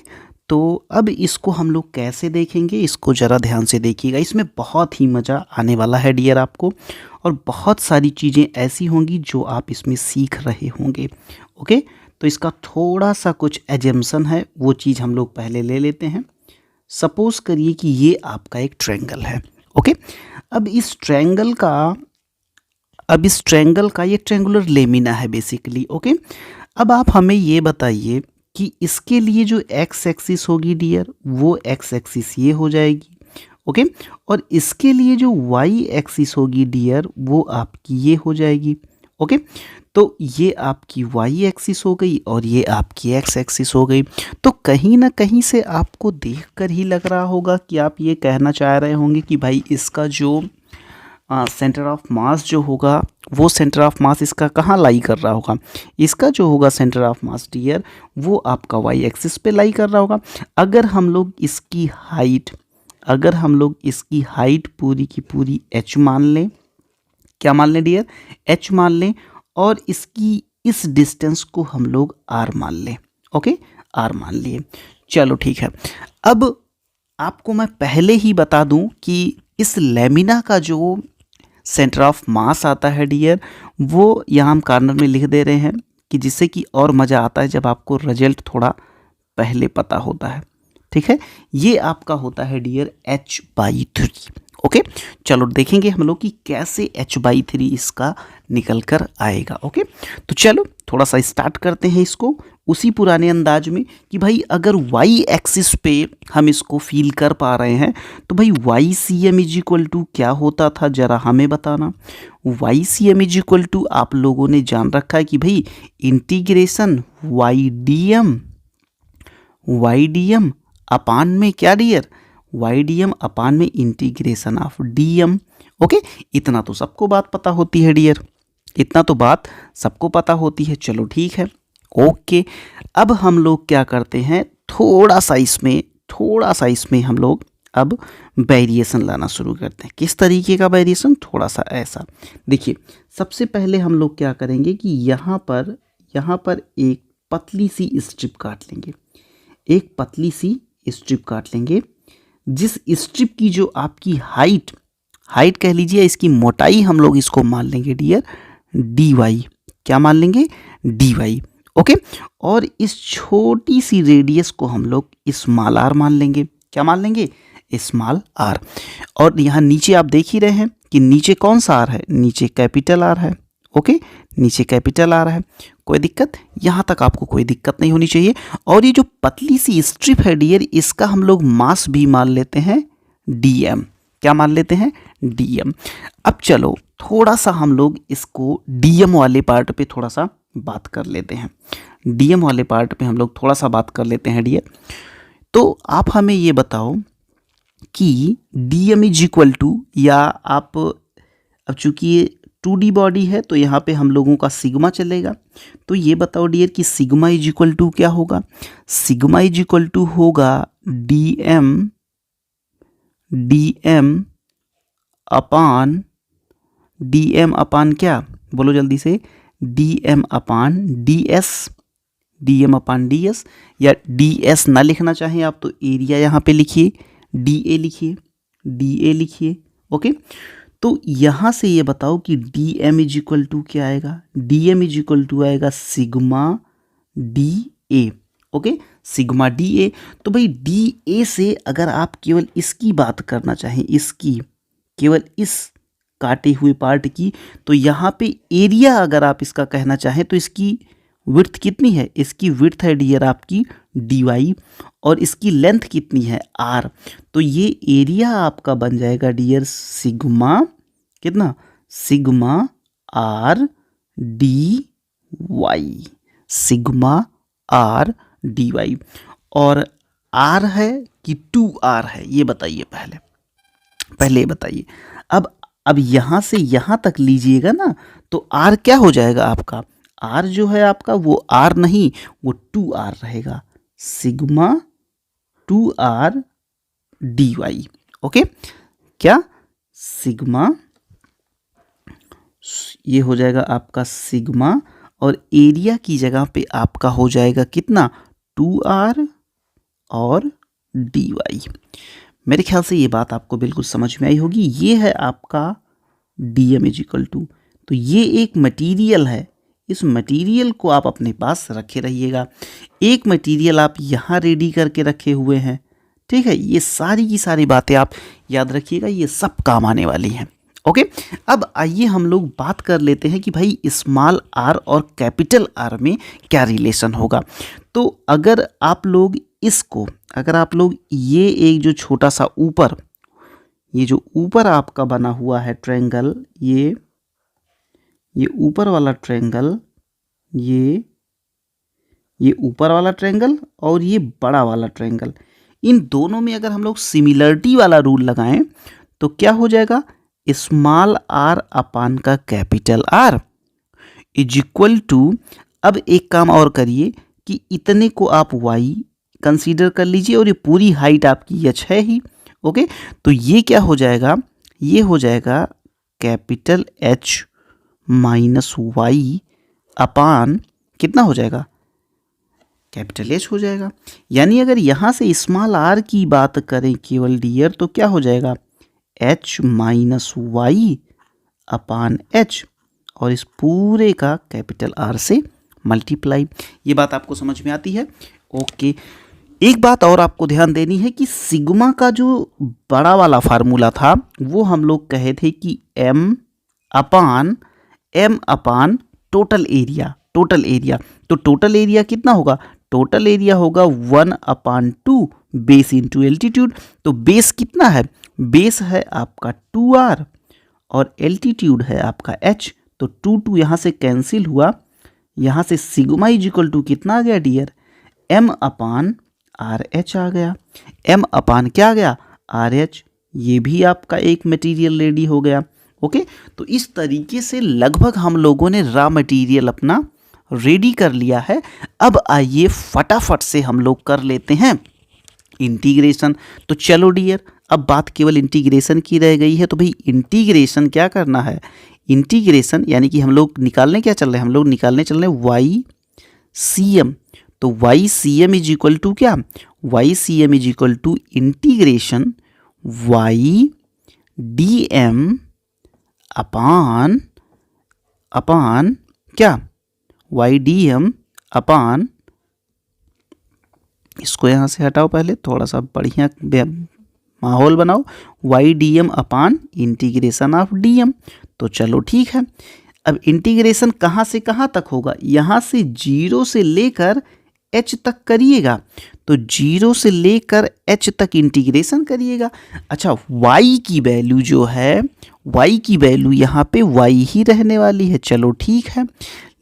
Speaker 1: तो अब इसको हम लोग कैसे देखेंगे, इसको ज़रा ध्यान से देखिएगा। इसमें बहुत ही मज़ा आने वाला है डियर आपको, और बहुत सारी चीज़ें ऐसी होंगी जो आप इसमें सीख रहे होंगे। ओके, तो इसका थोड़ा सा कुछ एजम्पशन है, वो चीज़ हम लोग पहले ले लेते हैं। सपोज़ करिए कि ये आपका एक ट्रायंगल है। ओके, अब इस ट्रायंगल का ये ट्रायंगुलर लेमिना है बेसिकली। ओके, अब आप हमें ये बताइए कि इसके लिए जो एक्स एक्सिस होगी डियर, वो एक्स एक्सिस ये हो जाएगी। ओके, और इसके लिए जो वाई एक्सिस होगी डियर, वो आपकी ये हो जाएगी। ओके, तो ये आपकी वाई एक्सिस हो गई और ये आपकी एक्स एक्सिस हो गई। तो कहीं ना कहीं से आपको देखकर ही लग रहा होगा कि आप ये कहना चाह रहे होंगे कि भाई इसका जो सेंटर ऑफ मास जो होगा, वो सेंटर ऑफ मास इसका कहाँ लाई कर रहा होगा। इसका जो होगा सेंटर ऑफ मास डियर, वो आपका वाई एक्सिस पे लाई कर रहा होगा। अगर हम लोग इसकी हाइट पूरी की पूरी h मान लें, क्या मान लें डियर, h मान लें, और इसकी इस डिस्टेंस को हम लोग r मान लें। ओके, r मान लिए, चलो ठीक है। अब आपको मैं पहले ही बता दूं कि इस लेमिना का जो सेंटर ऑफ मास आता है डियर, वो यहाँ हम कॉर्नर में लिख दे रहे हैं, कि जिससे कि और मज़ा आता है जब आपको रिजल्ट थोड़ा पहले पता होता है। ठीक है, ये आपका होता है डियर h/3। ओके, चलो देखेंगे हम लोग कि कैसे h/3 इसका निकल कर आएगा। ओके, तो चलो थोड़ा सा स्टार्ट करते हैं इसको उसी पुराने अंदाज में, कि भाई अगर y एक्सिस पे हम इसको फील कर पा रहे हैं, तो भाई YCM इज इक्वल टू क्या होता था, ज़रा हमें बताना। YCM इज इक्वल टू आप लोगों ने जान रखा है कि भाई इंटीग्रेशन YDM अपान में क्या डियर, YDM अपान में इंटीग्रेशन ऑफ DM। ओके, इतना तो सबको बात पता होती है डियर, इतना तो बात सबको पता होती है। चलो ठीक है, ओके, अब हम लोग क्या करते हैं, थोड़ा सा इसमें हम लोग अब वेरिएशन लाना शुरू करते हैं। किस तरीके का वेरिएशन, थोड़ा सा ऐसा देखिए। सबसे पहले हम लोग क्या करेंगे कि यहाँ पर एक पतली सी स्ट्रिप काट लेंगे, जिस स्ट्रिप की जो आपकी हाइट कह लीजिए, इसकी मोटाई हम लोग इसको मान लेंगे डियर dy। क्या मान लेंगे, dy। ओके, और इस छोटी सी रेडियस को हम लोग स्मॉल r मान लेंगे। क्या मान लेंगे, स्मॉल r। और यहाँ नीचे आप देख ही रहे हैं कि नीचे कौन सा r है, नीचे कैपिटल R है। ओके, नीचे कैपिटल R है, कोई दिक्कत, यहाँ तक आपको कोई दिक्कत नहीं होनी चाहिए। और ये जो पतली सी स्ट्रिप है डियर, इसका हम लोग मास भी मान लेते हैं dm। क्या मान लेते हैं, dm। अब चलो थोड़ा सा हम लोग इसको dm वाले पार्ट पे थोड़ा सा बात कर लेते हैं। dm वाले पार्ट पे हम लोग थोड़ा सा बात कर लेते हैं डियर। तो आप हमें ये बताओ कि dm इज इक्वल टू, या आप, अब चूंकि ये 2D बॉडी है तो यहाँ पे हम लोगों का सिग्मा चलेगा। तो ये बताओ डियर कि सिग्मा इज इक्वल टू क्या होगा, सिग्मा इज इक्वल टू होगा dm अपान क्या, बोलो जल्दी से, dm अपान ds, या ds ना लिखना चाहें आप तो एरिया यहाँ पे लिखिए, da लिखिए। ओके, तो यहाँ से ये बताओ कि dm इज इक्वल टू क्या आएगा, dm इज इक्वल टू आएगा sigma da। Okay, sigma da। तो भाई da से अगर आप केवल इसकी बात करना चाहें, इसकी केवल इस काटे हुए पार्ट की, तो यहाँ पे एरिया अगर आप इसका कहना चाहें तो इसकी विड्थ कितनी है, इसकी विड्थ है डियर आपकी dy, और इसकी लेंथ कितनी है r। तो ये एरिया आपका बन जाएगा डियर सिग्मा, कितना, sigma r dy, sigma r dy। और r है कि 2r है, ये बताइए पहले ये बताइए। अब अब यहाँ से यहाँ तक लीजिएगा ना तो आर क्या हो जाएगा आपका, आर जो है आपका वो आर नहीं, वो 2r रहेगा, सिग्मा 2r dy। ओके, क्या सिग्मा, ये हो जाएगा आपका सिग्मा और एरिया की जगह पे आपका हो जाएगा कितना, 2r और dy। मेरे ख्याल से ये बात आपको बिल्कुल समझ में आई होगी। ये है आपका dm इज इक्वल टू, तो ये एक मटेरियल है, इस मटेरियल को आप अपने पास रखे रहिएगा। एक मटेरियल आप यहाँ रेडी करके रखे हुए हैं, ठीक है। ये सारी की सारी बातें आप याद रखिएगा, ये सब काम आने वाली हैं। ओके, अब आइए हम लोग बात कर लेते हैं कि भाई स्मॉल आर और कैपिटल आर में क्या रिलेशन होगा। तो अगर आप लोग इसको, अगर आप लोग ये एक जो छोटा सा ऊपर, ये जो ऊपर आपका बना हुआ है ट्रायंगल, ये ऊपर वाला ट्रायंगल, ये ऊपर वाला ट्रायंगल और ये बड़ा वाला ट्रायंगल, इन दोनों में अगर हम लोग सिमिलरिटी वाला रूल लगाएं तो क्या हो जाएगा, स्मॉल आर अपान का capital R is equal to, अब एक काम और करिए कि इतने को आप y कंसीडर कर लीजिए और ये पूरी हाइट आपकी h है ही। ओके, तो ये क्या हो जाएगा, ये हो जाएगा कैपिटल H माइनस वाई अपान कितना हो जाएगा, कैपिटल H हो जाएगा। यानी अगर यहाँ से स्मॉल r की बात करें केवल डियर, तो क्या हो जाएगा h माइनस वाई अपान h और इस पूरे का कैपिटल R से मल्टीप्लाई। ये बात आपको समझ में आती है। ओके, एक बात और आपको ध्यान देनी है कि सिग्मा का जो बड़ा वाला फार्मूला था वो हम लोग कहे थे कि m अपान टोटल एरिया, तो टोटल एरिया कितना होगा, टोटल एरिया होगा 1/2 बेस इंटू एल्टीट्यूड। तो बेस कितना है, बेस है आपका 2r और एल्टीट्यूड है आपका h, तो 2 यहाँ से कैंसिल हुआ, यहाँ से सिग्मा इज इक्वल टू कितना आ गया dear, m upon R H आ गया। m अपान क्या आ गया, आर एच, ये भी आपका एक मटेरियल रेडी हो गया। ओके, तो इस तरीके से लगभग हम लोगों ने रॉ मटेरियल अपना रेडी कर लिया है। अब आइए फटाफट से हम लोग कर लेते हैं इंटीग्रेशन। तो चलो डियर, अब बात केवल इंटीग्रेशन की रह गई है। तो भाई इंटीग्रेशन क्या करना है, इंटीग्रेशन यानी कि हम लोग निकालने क्या चल रहे हैं, हम लोग निकालने चल रहे हैं वाई सी एम। तो Y C M is equal to क्या, Y C M is equal to integration Y D M upon क्या, वाई डी एम अपान, इसको यहाँ से हटाओ, पहले थोड़ा सा बढ़िया माहौल बनाओ, Y D M upon integration of D M. तो चलो ठीक है, अब इंटीग्रेशन कहाँ से कहाँ तक होगा, यहाँ से 0 से लेकर h तक करिएगा, तो 0 से लेकर h तक इंटीग्रेशन करिएगा। अच्छा, y की वैल्यू जो है, y की वैल्यू यहाँ पे y ही रहने वाली है, चलो ठीक है।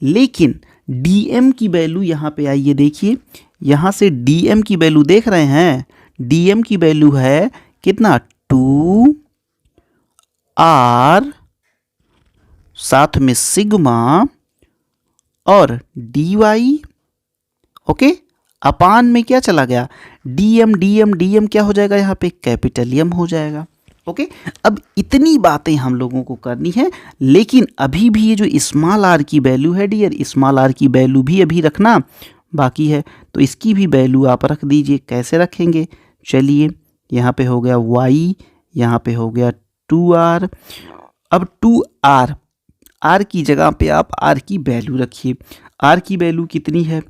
Speaker 1: लेकिन dm की वैल्यू यहाँ पे आइए देखिए, यहाँ से dm की वैल्यू देख रहे हैं, dm की वैल्यू है कितना, 2r साथ में सिग्मा और dy। ओके, अपान में क्या चला गया, dm क्या हो जाएगा, यहाँ पे कैपिटल M हो जाएगा। ओके, अब इतनी बातें हम लोगों को करनी है, लेकिन अभी भी ये जो स्मॉल r की वैल्यू है डियर, स्मॉल r की वैल्यू भी अभी रखना बाकी है, तो इसकी भी वैल्यू आप रख दीजिए। कैसे रखेंगे, चलिए, यहाँ पे हो गया y, यहाँ पे हो गया 2r। अब 2r, r की जगह पे आप r की वैल्यू रखिए। r की वैल्यू कितनी है,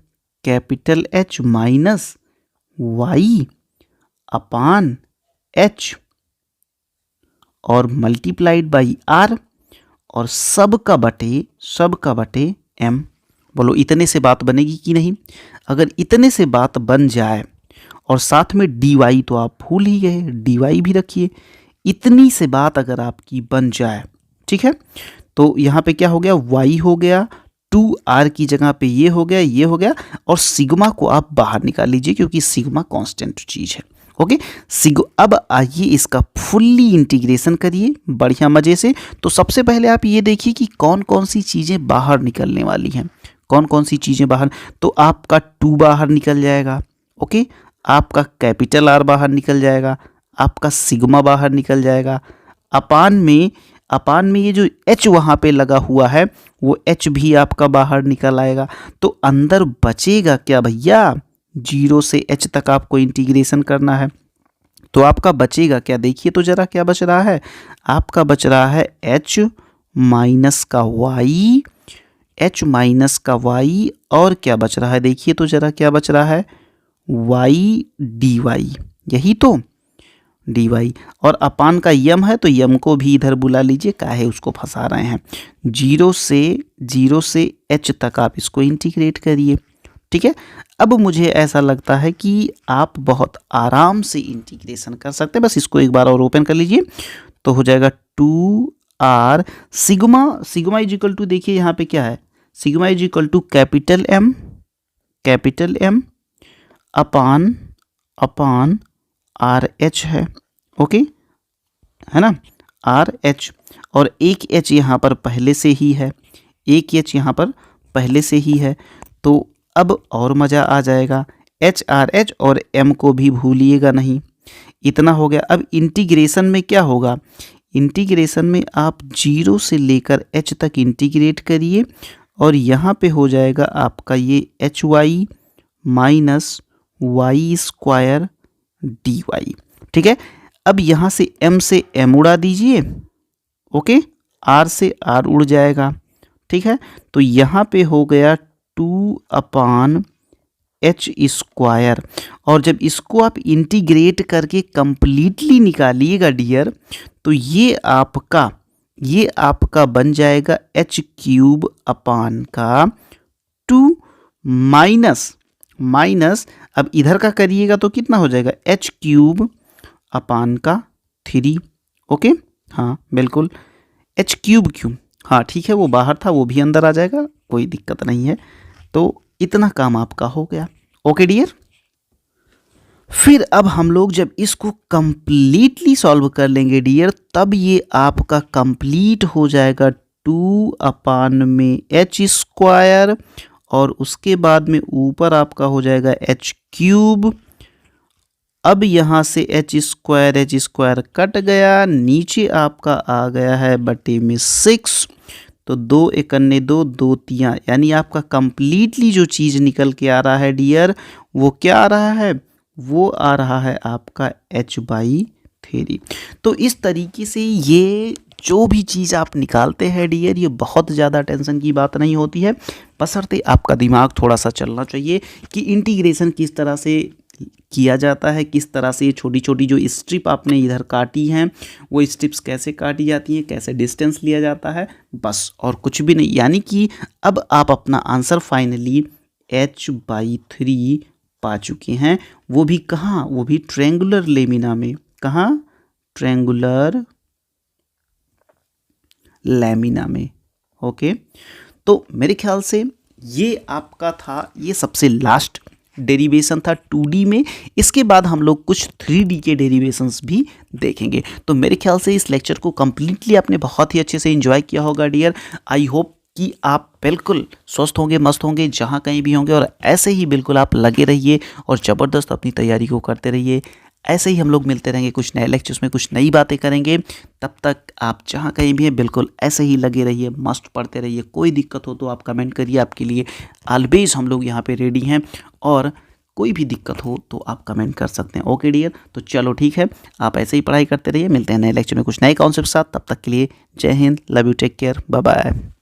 Speaker 1: कैपिटल H माइनस वाई अपान H और मल्टीप्लाइड बाई R और सब का बटे M। बोलो इतने से बात बनेगी कि नहीं। अगर इतने से बात बन जाए और साथ में dy तो आप भूल ही गए, dy भी रखिए। इतनी से बात अगर आपकी बन जाए, ठीक है, तो यहाँ पे क्या हो गया, y हो गया, 2r की जगह पे ये हो गया, और सिग्मा को आप बाहर निकाल लीजिए क्योंकि सिग्मा कांस्टेंट चीज़ है। ओके। अब आइए इसका फुल्ली इंटीग्रेशन करिए बढ़िया मज़े से। तो सबसे पहले आप ये देखिए कि कौन कौन सी चीज़ें बाहर निकलने वाली हैं, कौन कौन सी चीज़ें बाहर। तो आपका 2 बाहर निकल जाएगा, ओके। आपका कैपिटल R बाहर निकल जाएगा, आपका सिग्मा बाहर निकल जाएगा। अपान में ये जो H वहाँ पे लगा हुआ है वो H भी आपका बाहर निकल आएगा। तो अंदर बचेगा क्या भैया, 0 से H तक आपको इंटीग्रेशन करना है। तो आपका बचेगा क्या, देखिए तो ज़रा क्या बच रहा है। आपका बच रहा है H माइनस का Y, H माइनस का Y, और क्या बच रहा है देखिए तो ज़रा क्या बच रहा है, Y dy, यही तो dy। और अपान का यम है तो यम को भी इधर बुला लीजिए, काहे उसको फंसा रहे हैं। 0 से H तक आप इसको इंटीग्रेट करिए, ठीक है। अब मुझे ऐसा लगता है कि आप बहुत आराम से इंटीग्रेशन कर सकते हैं। बस इसको एक बार और ओपन कर लीजिए तो हो जाएगा 2r sigma is equal to, देखिए यहाँ पे क्या है, sigma is equal to capital M upon RH है, ओके, है ना, RH। और एक H यहाँ पर पहले से ही है, एक H यहाँ पर पहले से ही है। तो अब और मज़ा आ जाएगा, HRH और M को भी भूलिएगा नहीं। इतना हो गया। अब इंटीग्रेशन में क्या होगा, इंटीग्रेशन में आप 0 से लेकर H तक इंटीग्रेट करिए और यहाँ पे हो जाएगा आपका ये HY minus Y square dy, ठीक है। अब यहाँ से M से M उड़ा दीजिए, ओके, R से R उड़ जाएगा, ठीक है। तो यहाँ पे हो गया 2/H स्क्वायर। और जब इसको आप इंटीग्रेट करके कंप्लीटली निकालिएगा डियर, तो ये आपका बन जाएगा H³ अपान का 2 माइनस अब इधर का करिएगा तो कितना हो जाएगा, H³ अपान का 3, ओके, हाँ बिल्कुल, H³ हाँ ठीक है, वो बाहर था वो भी अंदर आ जाएगा, कोई दिक्कत नहीं है। तो इतना काम आपका हो गया, ओके डियर। फिर अब हम लोग जब इसको कंप्लीटली सॉल्व कर लेंगे डियर, तब ये आपका कंप्लीट हो जाएगा 2/H², और उसके बाद में ऊपर आपका हो जाएगा H³। अब यहाँ से H² कट गया, नीचे आपका आ गया है बटे में 6। तो 2 एकन्ने 2, 2 तियाँ, यानी आपका कंप्लीटली जो चीज़ निकल के आ रहा है डियर, वो क्या आ रहा है, वो आ रहा है आपका H/3। तो इस तरीके से ये जो भी चीज़ आप निकालते हैं डियर, ये बहुत ज़्यादा टेंशन की बात नहीं होती है, बशर्ते आपका दिमाग थोड़ा सा चलना चाहिए कि इंटीग्रेशन किस तरह से किया जाता है, किस तरह से छोटी छोटी जो स्ट्रिप आपने इधर काटी हैं वो स्ट्रिप्स कैसे काटी जाती हैं, कैसे डिस्टेंस लिया जाता है, बस और कुछ भी नहीं। यानी कि अब आप अपना आंसर फाइनली H/3 पा चुके हैं, वो भी कहाँ, वो भी ट्रायंगुलर लेमिना में। कहाँ, ट्रायंगुलर लेमिना में, ओके। तो मेरे ख्याल से ये आपका था, ये सबसे लास्ट डेरिवेशन था 2D में। इसके बाद हम लोग कुछ 3D के डेरिवेशंस भी देखेंगे। तो मेरे ख्याल से इस लेक्चर को कम्प्लीटली आपने बहुत ही अच्छे से एंजॉय किया होगा डियर। आई होप कि आप बिल्कुल स्वस्थ होंगे, मस्त होंगे जहाँ कहीं भी होंगे, और ऐसे ही बिल्कुल आप लगे रहिए और ज़बरदस्त अपनी तैयारी को करते रहिए। ऐसे ही हम लोग मिलते रहेंगे कुछ नए लेक्चर्स में, कुछ नई बातें करेंगे। तब तक आप जहाँ कहीं भी हैं बिल्कुल ऐसे ही लगे रहिए, मस्त पढ़ते रहिए। कोई दिक्कत हो तो आप कमेंट करिए, आपके लिए ऑलवेज हम लोग यहाँ पे रेडी हैं, और कोई भी दिक्कत हो तो आप कमेंट कर सकते हैं, ओके डियर। तो चलो ठीक है, आप ऐसे ही पढ़ाई करते रहिए, मिलते हैं नए लेक्चर में कुछ नए कॉन्सेप्ट के साथ। तब तक के लिए जय हिंद, love you, take care, bye bye.